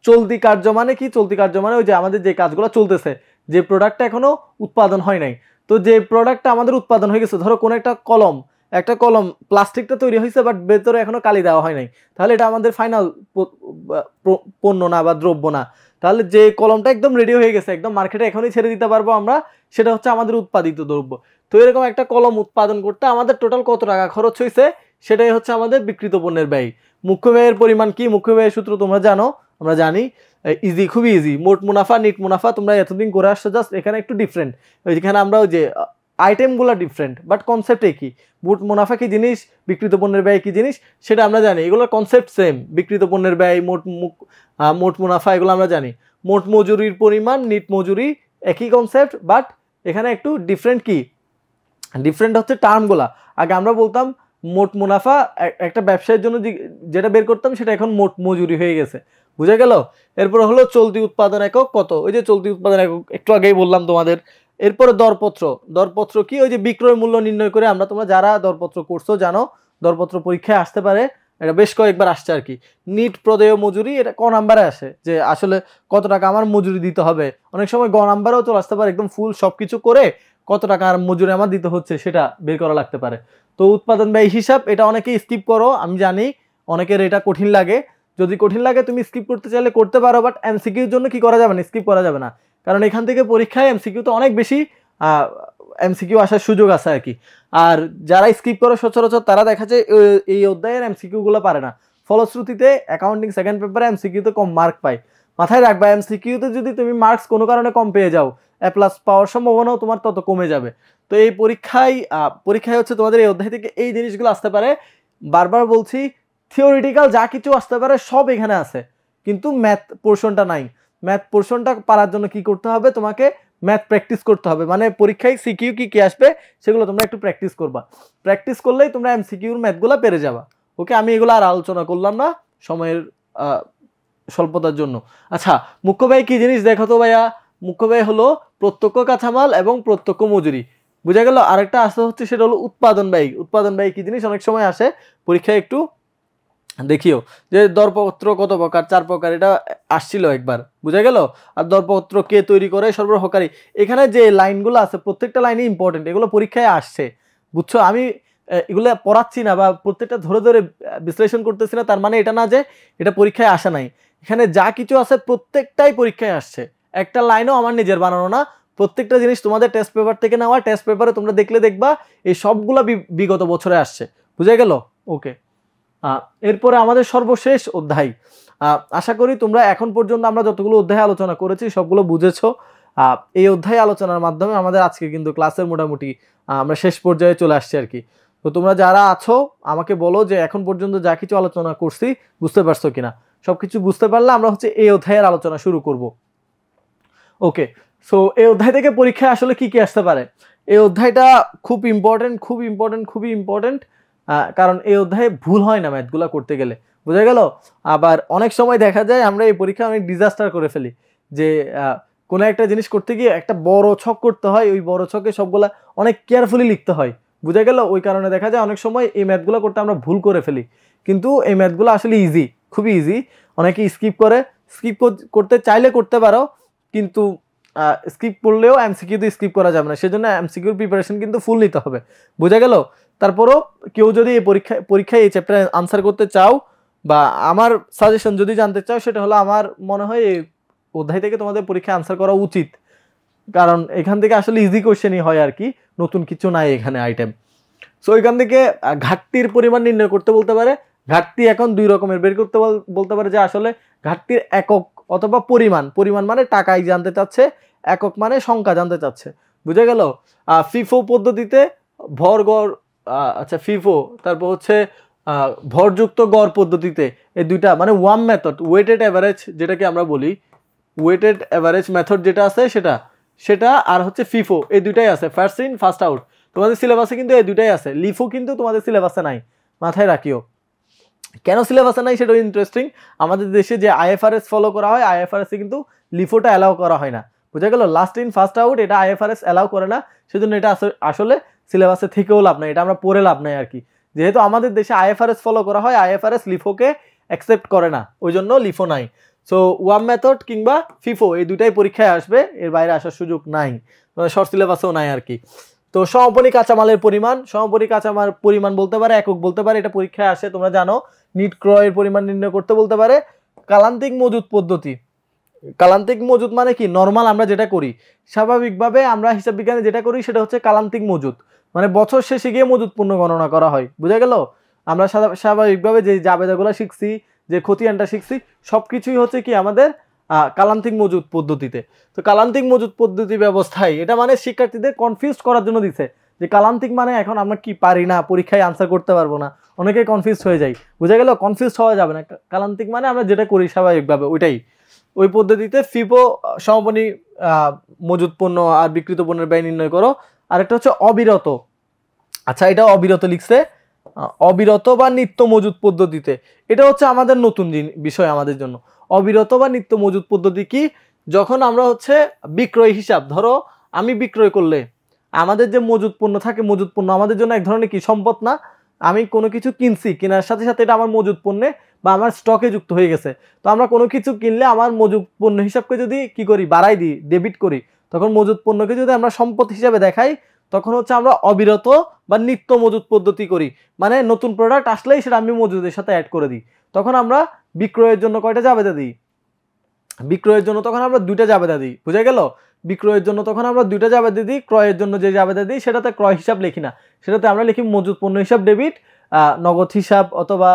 চলতি কার্য মানে কি? চলতি কার্য মানে ওই যে আমাদের যে কাজগুলো চলতেছে, যে প্রোডাক্টটা এখনো উৎপাদন হয় নাই। তো যে প্রোডাক্টটা আমাদের উৎপাদন হয়ে গেছে, ধরো কোনো একটা কলম প্লাস্টিকটা তৈরি হয়েছে বাট ভেতরে এখনো কালি দেওয়া হয় নাই, তাহলে এটা আমাদের ফাইনাল পণ্য না বা দ্রব্য না। তাহলে যে কলমটা একদম রেডি হয়ে গেছে, একদম মার্কেটে এখনই ছেড়ে দিতে পারবো আমরা, সেটা হচ্ছে আমাদের উৎপাদিত দ্রব্য। তো এরকম একটা কলম উৎপাদন করতে আমাদের টোটাল কত টাকা খরচ হয়েছে, সেটাই হচ্ছে আমাদের বিকৃত পণ্যের ব্যয়। মুখ্য ব্যয়ের পরিমাণ কি? মুখ্য ব্যয়ের সূত্র তোমরা জানো, আমরা জানি, ইজি, খুবই ইজি। মোট মুনাফা, নিট মুনাফা তোমরা এতদিন করে আসছো, জাস্ট এখানে একটু ডিফারেন্ট। যেখানে আমরা ওই যে আইটেমগুলো ডিফারেন্ট, বাট কনসেপ্ট একই। মোট মুনাফা কি জিনিস, বিকৃত পণ্যের ব্যয় কি জিনিস সেটা আমরা জানি, এগুলোর কনসেপ্ট সেম। বিকৃত পণ্যের ব্যয়, মোট মুনাফা এগুলো আমরা জানি। মোট মজুরির পরিমাণ, নিট মজুরি, একই কনসেপ্ট, বাট এখানে একটু ডিফারেন্ট। কি ডিফারেন্ট হচ্ছে টার্মগুলা। আগে আমরা বলতাম মোট মুনাফা, একটা ব্যবসায়ের জন্য যেটা বের করতাম সেটা এখন মোট মজুরি হয়ে গেছে। বুঝা গেল? এরপর হলো চলতি উৎপাদন একক কত, ওই যে চলতি উৎপাদন একক একটু আগেই বললাম তোমাদের। এরপরে দরপত্র কি? ওই যে বিক্রয় মূল্য নির্ণয় করে আমরা, তোমরা যারা দরপত্র করছো জানো, দরপত্র পরীক্ষায় আসতে পারে, এটা বেশ কয়েকবার আসছে আর কি। নিট প্রদেয় মজুরি, এটা ক নাম্বারে আসে, যে আসলে কত টাকা আমার মজুরি দিতে হবে। অনেক সময় গ নাম্বারেও চলে আসতে পারে, একদম ফুল সবকিছু করে কত টাকা আর মজুরি আমার দিতে হচ্ছে সেটা বের করা লাগতে পারে। তো উৎপাদন ব্যয় হিসাব, এটা অনেকেই স্কিপ করো, আমি জানি অনেকের এটা কঠিন লাগে। যদি কঠিন লাগে তুমি স্কিপ করতে চাইলে করতে পারো, বাট এমসিকিউর জন্য কি করা যাবে না, স্কিপ করা যাবে না, কারণ এখান থেকে পরীক্ষায় এমসিকিউ তো অনেক বেশি এমসিকিউ আসার সুযোগ আছে আর কি। আর যারা স্কিপ করে সচরাচর তারা দেখা যায় এই অধ্যায়ের এমসিকিউগুলো পারে না, ফলশ্রুতিতে অ্যাকাউন্টিং সেকেন্ড পেপারে এমসিকিউতে কম মার্ক পায়। মাথায় রাখবা, এমসিকিউতে যদি তুমি মার্কস কোনো কারণে কম পেয়ে যাও, এ প্লাস পাওয়ার সম্ভাবনাও তোমার তত কমে যাবে। তো এই পরীক্ষায় হচ্ছে তোমাদের এই অধ্যায় থেকে এই জিনিসগুলো আসতে পারে। বারবার বলছি, থিওরিটিক্যাল যা কিছু আসতে পারে সব এখানে আছে, কিন্তু ম্যাথ পোর্শনটা নাই। ম্যাথ পোর্শনটা পারার জন্য কি করতে হবে? তোমাকে ম্যাথ প্র্যাকটিস করতে হবে। মানে পরীক্ষায় সিকিউ কি আসবে সেগুলো তোমরা একটু প্র্যাকটিস করবা। প্র্যাকটিস করলেই তোমরা এমসিকিউর ম্যাথগুলো পেরে যাবা। ওকে, আমি এগুলো আর আলোচনা করলাম না সময়ের স্বল্পতার জন্য। আচ্ছা, মুখ্য ব্যয় কি জিনিস দেখো তো ভাইয়া। মুখ্য ব্যয় হলো প্রত্যক্ষ কাঁচামাল এবং প্রত্যক্ষ মজুরি। বুঝা গেল? আরেকটা আসতে হচ্ছে, সেটা হলো উৎপাদন ব্যয়। উৎপাদন ব্যয় কি জিনিস অনেক সময় আসে পরীক্ষায়, একটু দেখিও যে দরপত্র কত প্রকার, 4 প্রকার, এটা আসছিল একবার। বুঝা গেল? আর দরপত্র কে তৈরি করে, সরবরাহকারী। এখানে যে লাইনগুলো আছে প্রত্যেকটা লাইনই ইম্পর্টেন্ট, এগুলো পরীক্ষায় আসছে। বুঝছো? আমি এগুলো পড়াচ্ছি না বা প্রত্যেকটা ধরে ধরে বিশ্লেষণ করতেছি না, তার মানে এটা না যে এটা পরীক্ষায় আসা নাই। এখানে যা কিছু আছে প্রত্যেকটাই পরীক্ষায় আসছে, একটা লাইনও আমার নিজের বানানো না, প্রত্যেকটা জিনিস তোমাদের টেস্ট পেপার থেকে নেওয়া। টেস্ট পেপারে তোমরা দেখলে দেখবা এই সবগুলা বিগত বছরে আসছে। বুঝে গেল? ওকে। এরপরে আমাদের সর্বশেষ অধ্যায়। আশা করি তোমরা এখন পর্যন্ত আমরা যতগুলো অধ্যায় আলোচনা করেছি সবগুলো বুঝেছো। এই অধ্যায় আলোচনার মাধ্যমে আমাদের আজকে কিন্তু ক্লাসের মোটামুটি আমরা শেষ পর্যায়ে চলে আসছি আর কি। তো তোমরা যারা আছো আমাকে বলো যে এখন পর্যন্ত যা কিছু আলোচনা করছি বুঝতে পারছো কিনা। সবকিছু বুঝতে পারলে আমরা হচ্ছে এই অধ্যায়ের আলোচনা শুরু করব। ওকে, সো এই অধ্যায় থেকে পরীক্ষায় আসলে কি কি আসতে পারে? এই অধ্যায়টা খুব ইম্পর্টেন্ট, খুবই ইম্পর্টেন্ট, কারণ এই অধ্যায়ে ভুল হয় না ম্যাথগুলো করতে গেলে। বুঝা গেল? আবার অনেক সময় দেখা যায় আমরা এই পরীক্ষা অনেক ডিজাস্টার করে ফেলি, যে কোনো একটা জিনিস করতে গিয়ে একটা বড় ছক করতে হয়, ওই বড় ছকে সবগুলা অনেক কেয়ারফুলি লিখতে হয়। বুঝা গেল? ওই কারণে দেখা যায় অনেক সময় এই ম্যাথগুলো করতে আমরা ভুল করে ফেলি, কিন্তু এই ম্যাথগুলো আসলে ইজি, খুবই ইজি। অনেকে স্কিপ করে, স্কিপ করতে চাইলে করতে পারো, কিন্তু স্কিপ করলেও এমসিকিউতে স্কিপ করা যাবে না, সেজন্য এমসিকিউর প্রিপারেশন কিন্তু ফুল নিতে হবে। বোঝা গেল? তারপরও কেউ যদি এই পরীক্ষায় এই চ্যাপ্টারে আনসার করতে চাও বা আমার সাজেশন যদি জানতে চাও, সেটা হলো আমার মনে হয় এই অধ্যায় থেকে তোমাদের পরীক্ষায় আনসার করা উচিত, কারণ এখান থেকে আসলে ইজি কোশ্চেনই হয় আর কি, নতুন কিছু নাই এখানে আইটেম। সো এখান থেকে ঘাটতির পরিমাণ নির্ণয় করতে বলতে পারে। ঘাটতি এখন দুই রকমের বের করতে বলতে পারে, যে আসলে ঘাটতির একক অথবা পরিমাণ। পরিমাণ মানে টাকাই জানতে চাচ্ছে, একক মানে সংখ্যা জানতে চাচ্ছে। বুঝে গেল? ফিফো পদ্ধতিতে ভর গড়, আচ্ছা ফিফো, তারপর হচ্ছে ভরযুক্ত গড় পদ্ধতিতে, এই দুইটা মানে ওয়ান মেথড, ওয়েটেড অ্যাভারেজ যেটাকে আমরা বলি, ওয়েটেড অ্যাভারেজ মেথড যেটা আছে সেটা আর হচ্ছে ফিফো, এই দুইটাই আছে, ফার্স্ট ইন ফার্স্ট আউট। তোমাদের সিলেবাসে কিন্তু এই দুইটাই আছে, লিফো কিন্তু তোমাদের সিলেবাসে নাই, মাথায় রাখিও। কেন সিলেবাসে নাই সেটা ইন্টারেস্টিং। আমাদের দেশে যে আইএফআরএস ফলো করা হয়, আইএফআরএসে কিন্তু লিফোটা অ্যালাউ করা হয় না। বুঝা গেল? লাস্ট ইন ফার্স্ট আউট এটা আইএফআরএস অ্যালাউ করে না, সেজন্য এটা আসলে সিলেবাসে থেকেও লাভ নাই, এটা আমরা পড়ে লাভ নাই আর কি। যেহেতু আমাদের দেশে আইএফআরএস ফলো করা হয়, আইএফআরএস লিফোকে অ্যাকসেপ্ট করে না, ওই জন্য লিফো নাই। সো ওয়ান মেথড কিংবা ফিফো এই দুটাই পরীক্ষায় আসবে, এর বাইরে আসার সুযোগ নাই, শর্ট সিলেবাসেও নাই আর কি। তো সমাপনী কাঁচামালের পরিমাণ, সমাপনী কাঁচামাল পরিমাণ বলতে পারে, একক বলতে পারে, এটা পরীক্ষায় আসে তোমরা জানো। নিট ক্রয়ের পরিমাণ নির্ণয় করতে বলতে পারে। কালান্তিক মজুত পদ্ধতি, কালান্তিক মজুত মানে কি? নর্মাল আমরা যেটা করি স্বাভাবিকভাবে, আমরা হিসাব বিজ্ঞানে যেটা করি সেটা হচ্ছে কালান্তিক মজুত, মানে বছর শেষে গিয়ে মজুত পণ্য গণনা করা হয়। বুঝা গেল? আমরা স্বাভাবিকভাবে যে জাবেদাগুলো শিখছি, যে খতিয়ানটা শিখছি, সবকিছুই হচ্ছে কি আমাদের কালান্তিক মজুত পদ্ধতিতে। তো কালান্তিক মজুত পদ্ধতি ব্যবস্থায় এটা মানে শিক্ষার্থীদের কনফিউজ করার জন্য দিছে, যে কালান্তিক মানে এখন আমরা কি পারি না, পরীক্ষায় আনসার করতে পারবো না, অনেকে কনফিউজ হয়ে যায়। বুঝা গেল? কনফিউজ হওয়া যাবে না, কালান্তিক মানে আমরা যেটা করি স্বাভাবিকভাবে ওইটাই। ওই পদ্ধতিতে ফিফো সমাপনী মজুত পণ্য আর বিক্রিত পণ্যের ব্যয় নির্ণয় করো। আরেকটা হচ্ছে অবিরত, আচ্ছা এটা অবিরত লিখছে, অবিরত বা নিত্য মজুত পদ্ধতিতে, এটা হচ্ছে আমাদের নতুন বিষয় আমাদের জন্য। অবিরত বা নিত্য মজুত পদ্ধতি কি? যখন আমরা হচ্ছে বিক্রয় হিসাব, ধরো আমি বিক্রয় করলে আমাদের যে মজুত পণ্য থাকে, মজুত পণ্য আমাদের জন্য এক ধরনের কি সম্পদ না? আমি কোনো কিছু কিনছি, কেনার সাথে সাথে এটা আমার মজুত পণ্যে বা আমার স্টকে যুক্ত হয়ে গেছে। তো আমরা কোনো কিছু কিনলে আমার মজুত পণ্য হিসাবকে যদি কি করি, বাড়াই দিই, ডেবিট করি, তখন মজুত পণ্যকে যদি আমরা সম্পদ হিসাবে দেখাই, তখন হচ্ছে আমরা অবিরত বা নিত্য মজুত পদ্ধতি করি। মানে নতুন প্রোডাক্ট আসলেই সেটা আমি মজুদের সাথে অ্যাড করে দিই, তখন আমরা বিক্রয়ের জন্য কয়টা জাবেদা দিই? বিক্রয়ের জন্য তখন আমরা দুইটা জাবেদা দিই। বুঝা গেল? বিক্রয়ের জন্য তখন আমরা দুইটা জাবেদা দিই, ক্রয়ের জন্য যে জাবেদা দিই সেটাতে ক্রয় হিসাব লিখি না, সেটাতে আমরা লিখি মজুত পণ্য হিসাব ডেবিট, নগদ হিসাব অথবা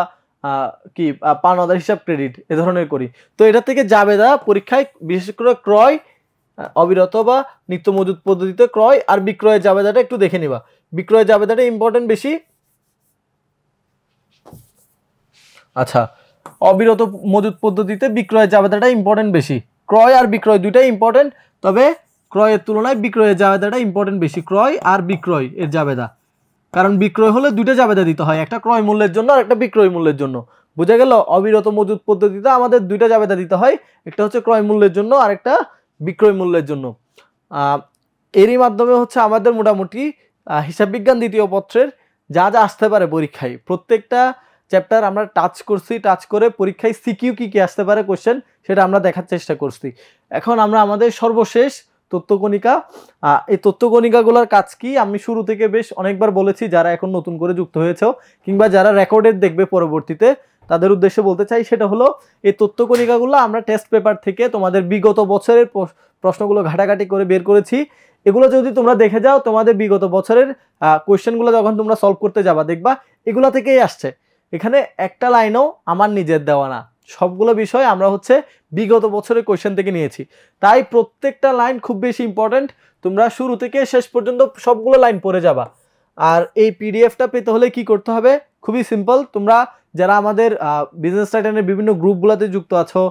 কি পাওনাদার হিসাব ক্রেডিট, এ ধরনের করি। তো এটা থেকে জাবেদা পরীক্ষায় বিশেষ করে ক্রয়, অবিরত বা নিত্য মজুত পদ্ধতিতে ক্রয় আর বিক্রয়ের জাবেদাটা একটু দেখে নিবা। বিক্রয়ের জাবেদাটা ইম্পর্টেন্ট বেশি। আচ্ছা, অবিরত মজুত পদ্ধতিতে বিক্রয়ের জাবেদাটা ইম্পর্টেন্ট বেশি। ক্রয় আর বিক্রয় দুইটাই ইম্পর্টেন্ট, তবে ক্রয়ের তুলনায় বিক্রয়ের জাবেদাটা ইম্পর্টেন্ট বেশি, ক্রয় আর বিক্রয় এর জাবেদা। কারণ বিক্রয় হলে দুইটা জাবেদা দিতে হয়, একটা ক্রয় মূল্যের জন্য আর একটা বিক্রয় মূল্যের জন্য। বুঝা গেল? অবিরত মজুত পদ্ধতিতে আমাদের দুইটা জাবেদা দিতে হয়, একটা হচ্ছে ক্রয় মূল্যের জন্য আর একটা বিক্রয় মূল্যের জন্য। এরই মাধ্যমে হচ্ছে আমাদের মোটামুটি হিসাব বিজ্ঞান দ্বিতীয় পত্রের যা যা আসতে পারে পরীক্ষায়, প্রত্যেকটা চ্যাপ্টার আমরা টাচ করছি, টাচ করে পরীক্ষায় সিকিউ কি কি আসতে পারে কোশ্চেন, সেটা আমরা দেখার চেষ্টা করছি। এখন আমরা আমাদের সর্বশেষ তথ্যকণিকা। এই তথ্যকণিকাগুলোর কাজ কি আমি শুরু থেকে বেশ অনেকবার বলেছি, যারা এখন নতুন করে যুক্ত হয়েছে কিংবা যারা রেকর্ডেড দেখবে পরবর্তীতে তাদের উদ্দেশ্যে বলতে চাই, সেটা হলো এই তথ্যকণিকাগুলো আমরা টেস্ট পেপার থেকে তোমাদের বিগত বছরের প্রশ্নগুলো ঘাটাঘাটি করে বের করেছি। এগুলো যদি তোমরা দেখে যাও, তোমাদের বিগত বছরের কোয়েশ্চেনগুলো যখন তোমরা সলভ করতে যাবা দেখবা এগুলো থেকেই আসছে। এখানে একটা লাইনও আমার নিজের দেওয়া না, সবগুলো বিষয় আমরা হচ্ছে বিগত বছরের কোয়েশ্চেন থেকে নিয়েছি। তাই প্রত্যেকটা লাইন খুব বেশি ইম্পর্টেন্ট, তোমরা শুরু থেকে শেষ পর্যন্ত সবগুলো লাইন পড়ে যাবা। আর এই পিডিএফটা পেতে হলে কি করতে হবে, খুবই সিম্পল। তোমরা যারা আমাদের বিজনেস টাইটানের বিভিন্ন গ্রুপগুলোতে যুক্ত আছো,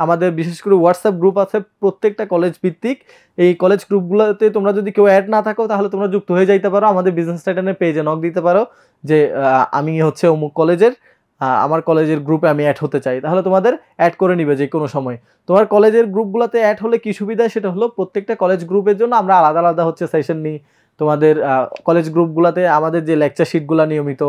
আমাদের বিশেষ করে হোয়াটসঅ্যাপ গ্রুপ আছে প্রত্যেকটা কলেজ ভিত্তিক, এই কলেজ গ্রুপগুলোতে তোমরা যদি কেউ অ্যাড না থাকো তাহলে তোমরা যুক্ত হয়ে যাইতে পারো। আমাদের বিজনেস টাইটানের পেজে নক দিতে পারো যে আমি হচ্ছে অমুক কলেজের, আমার কলেজের গ্রুপে আমি অ্যাড হতে চাই, তাহলে তোমাদের অ্যাড করে নিবে যে কোনো সময়। তোমার কলেজের গ্রুপগুলোতে অ্যাড হলে কি সুবিধা, সেটা হলো প্রত্যেকটা কলেজ গ্রুপের জন্য আমরা আলাদা আলাদা হচ্ছে সেশন নিই। তোমাদের কলেজ গ্রুপগুলোতে আমাদের যে লেকচার শিটগুলো নিয়মিত,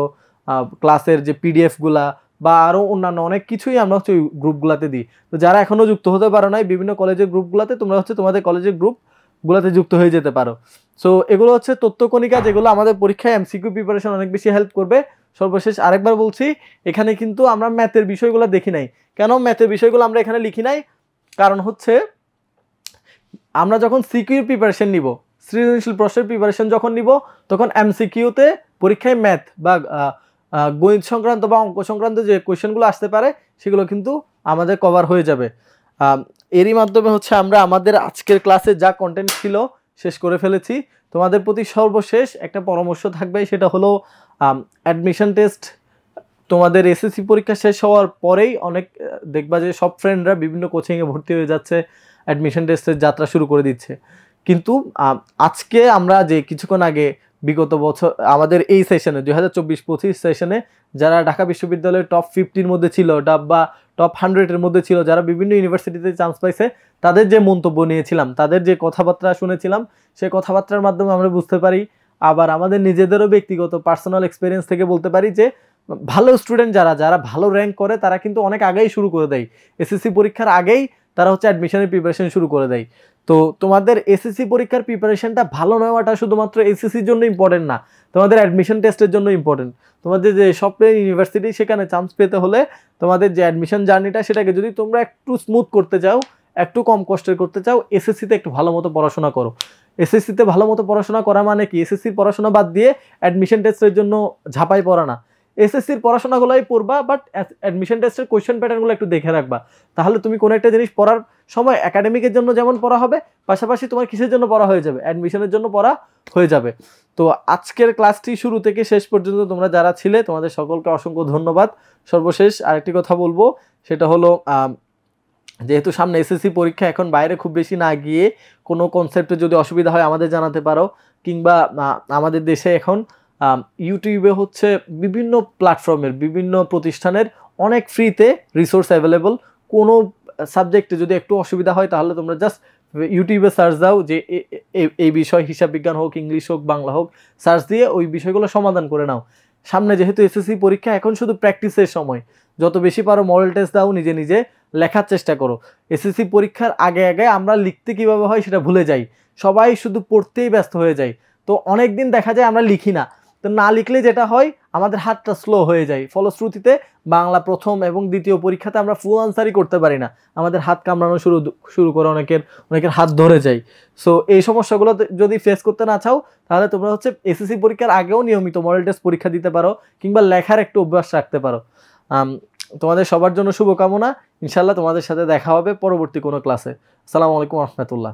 ক্লাসের যে পিডিএফগুলা বা আরও অন্যান্য অনেক কিছুই আমরা হচ্ছে ওই গ্রুপগুলোতে দিই। তো যারা এখনও যুক্ত হতে পারো নাই বিভিন্ন কলেজের গ্রুপগুলোতে, তোমরা হচ্ছে তোমাদের কলেজের গ্রুপগুলোতে যুক্ত হয়ে যেতে পারো। সো এগুলো হচ্ছে তথ্যকণিকা, যেগুলো আমাদের পরীক্ষায় এমসিকিউ প্রিপারেশন অনেক বেশি হেল্প করবে। সর্বশেষ আরেকবার বলছি, এখানে কিন্তু আমরা ম্যাথের বিষয়গুলো দেখি নাই। কেন ম্যাথের বিষয়গুলো আমরা এখানে লিখি নাই, কারণ হচ্ছে আমরা যখন সিকিউর প্রিপারেশন নিব, সৃজনশীল প্রশ্নের প্রিপারেশন যখন নিব, তখন এমসিকিউতে পরীক্ষায় ম্যাথ বা গণিত সংক্রান্ত বা অঙ্ক সংক্রান্ত যে কোয়েশ্চেনগুলো আসতে পারে সেগুলো কিন্তু আমাদের কভার হয়ে যাবে। এরই মাধ্যমে হচ্ছে আমরা আমাদের আজকের ক্লাসে যা কন্টেন্ট ছিল শেষ করে ফেলেছি। তোমাদের প্রতি সর্বশেষ একটা পরামর্শ থাকবে, সেটা হলো অ্যাডমিশন টেস্ট তোমাদের এসএসসি পরীক্ষা শেষ হওয়ার পরেই অনেক দেখবা যে সব ফ্রেন্ডরা বিভিন্ন কোচিংয়ে ভর্তি হয়ে যাচ্ছে, অ্যাডমিশন টেস্টের যাত্রা শুরু করে দিচ্ছে। কিন্তু আজকে আমরা যে কিছুক্ষণ আগে বিগত বছর আমাদের এই সেশনে 2024-25 সেশনে যারা ঢাকা বিশ্ববিদ্যালয়ের টপ 50-র মধ্যে ছিল বা টপ 100-এর মধ্যে ছিল, যারা বিভিন্ন ইউনিভার্সিটিতে চান্স পাইছে, তাদের যে মন্তব্য নিয়েছিলাম, তাদের যে কথাবার্তা শুনেছিলাম, সেই কথাবার্তার মাধ্যমে আমরা বুঝতে পারি, আবার আমাদের নিজেদেরও ব্যক্তিগত পার্সোনাল এক্সপিরিয়েন্স থেকে বলতে পারি যে ভালো স্টুডেন্ট যারা ভালো র্যাঙ্ক করে তারা কিন্তু অনেক আগেই শুরু করে দেয়, এসএসসি পরীক্ষার আগেই তারা হচ্ছে অ্যাডমিশনের প্রিপারেশন শুরু করে দেয়। তো তোমাদের এসএসসি পরীক্ষার প্রিপারেশনটা ভালো নেওয়াটা শুধুমাত্র এসএসসির জন্য ইম্পর্টেন্ট না, তোমাদের অ্যাডমিশন টেস্টের জন্য ইম্পর্টেন্ট। তোমাদের যে স্বপ্নের ইউনিভার্সিটি সেখানে চান্স পেতে হলে তোমাদের যে অ্যাডমিশন জার্নিটা সেটাকে যদি তোমরা একটু স্মুথ করতে চাও, একটু কম কষ্টের করতে চাও, এসএসসিতে একটু ভালো মতো পড়াশোনা করো। এসএসসিতে ভালো মতো পড়াশোনা করা মানে কি, এসএসসির পড়াশোনা বাদ দিয়ে অ্যাডমিশন টেস্টের জন্য ঝাঁপাই পড়া না। এসএসসির পড়াশোনাগুলোই পড়বা, বাট অ্যাডমিশন টেস্টের কোয়েশ্চেন প্যাটার্নগুলো একটু দেখে রাখবা, তাহলে তুমি কোনো একটা জিনিস পড়ার সময় একাডেমিকের জন্য যেমন পড়া হবে, পাশাপাশি তোমার কিসের জন্য পড়া হয়ে যাবে, অ্যাডমিশনের জন্য পড়া হয়ে যাবে। তো আজকের ক্লাসটি শুরু থেকে শেষ পর্যন্ত তোমরা যারা ছিলে তোমাদের সকলকে অসংখ্য ধন্যবাদ। সর্বশেষ আরেকটি কথা বলবো, সেটা হলো যেহেতু সামনে এসএসসি পরীক্ষা, এখন বাইরে খুব বেশি না গিয়ে কোনো কনসেপ্টে যদি অসুবিধা হয় আমাদের জানাতে পারো, কিংবা আমাদের দেশে এখন ইউটিউবে হচ্ছে বিভিন্ন প্ল্যাটফর্মের বিভিন্ন প্রতিষ্ঠানের অনেক ফ্রিতে রিসোর্স অ্যাভেলেবল। কোনো সাবজেক্টে যদি একটু অসুবিধা হয় তাহলে তোমরা জাস্ট ইউটিউবে সার্চ দাও যে এই বিষয়, হিসাব বিজ্ঞান হোক, ইংলিশ হোক, বাংলা হোক, সার্চ দিয়ে ওই বিষয়গুলো সমাধান করে নাও। সামনে যেহেতু এসএসসি পরীক্ষা, এখন শুধু প্র্যাকটিসের সময়, যত বেশি পারো মডেল টেস্ট দাও, নিজে নিজে লেখার চেষ্টা করো। এসএসসি পরীক্ষার আগে আগে আমরা লিখতে কীভাবে হয় সেটা ভুলে যাই, সবাই শুধু পড়তেই ব্যস্ত হয়ে যায়। তো অনেক দিন দেখা যায় আমরা লিখি না, তো না লিখলে যেটা হয় আমাদের হাতটা স্লো হয়ে যায়, ফলশ্রুতিতে বাংলা প্রথম এবং দ্বিতীয় পরীক্ষাতে আমরা ফুল আনসারই করতে পারি না, আমাদের হাত কামড়ানো শুরু করে, অনেকের হাত ধরে যায়। সো এই সমস্যাগুলো যদি ফেস করতে না চাও তাহলে তোমরা হচ্ছে এসএসসি পরীক্ষার আগেও নিয়মিত মডেল টেস্ট পরীক্ষা দিতে পারো, কিংবা লেখার একটু অভ্যাস রাখতে পারো। তোমাদের সবার জন্য শুভকামনা। ইনশাল্লাহ তোমাদের সাথে দেখা হবে পরবর্তী কোনো ক্লাসে। আসসালামু আলাইকুম রহমতুল্লাহ।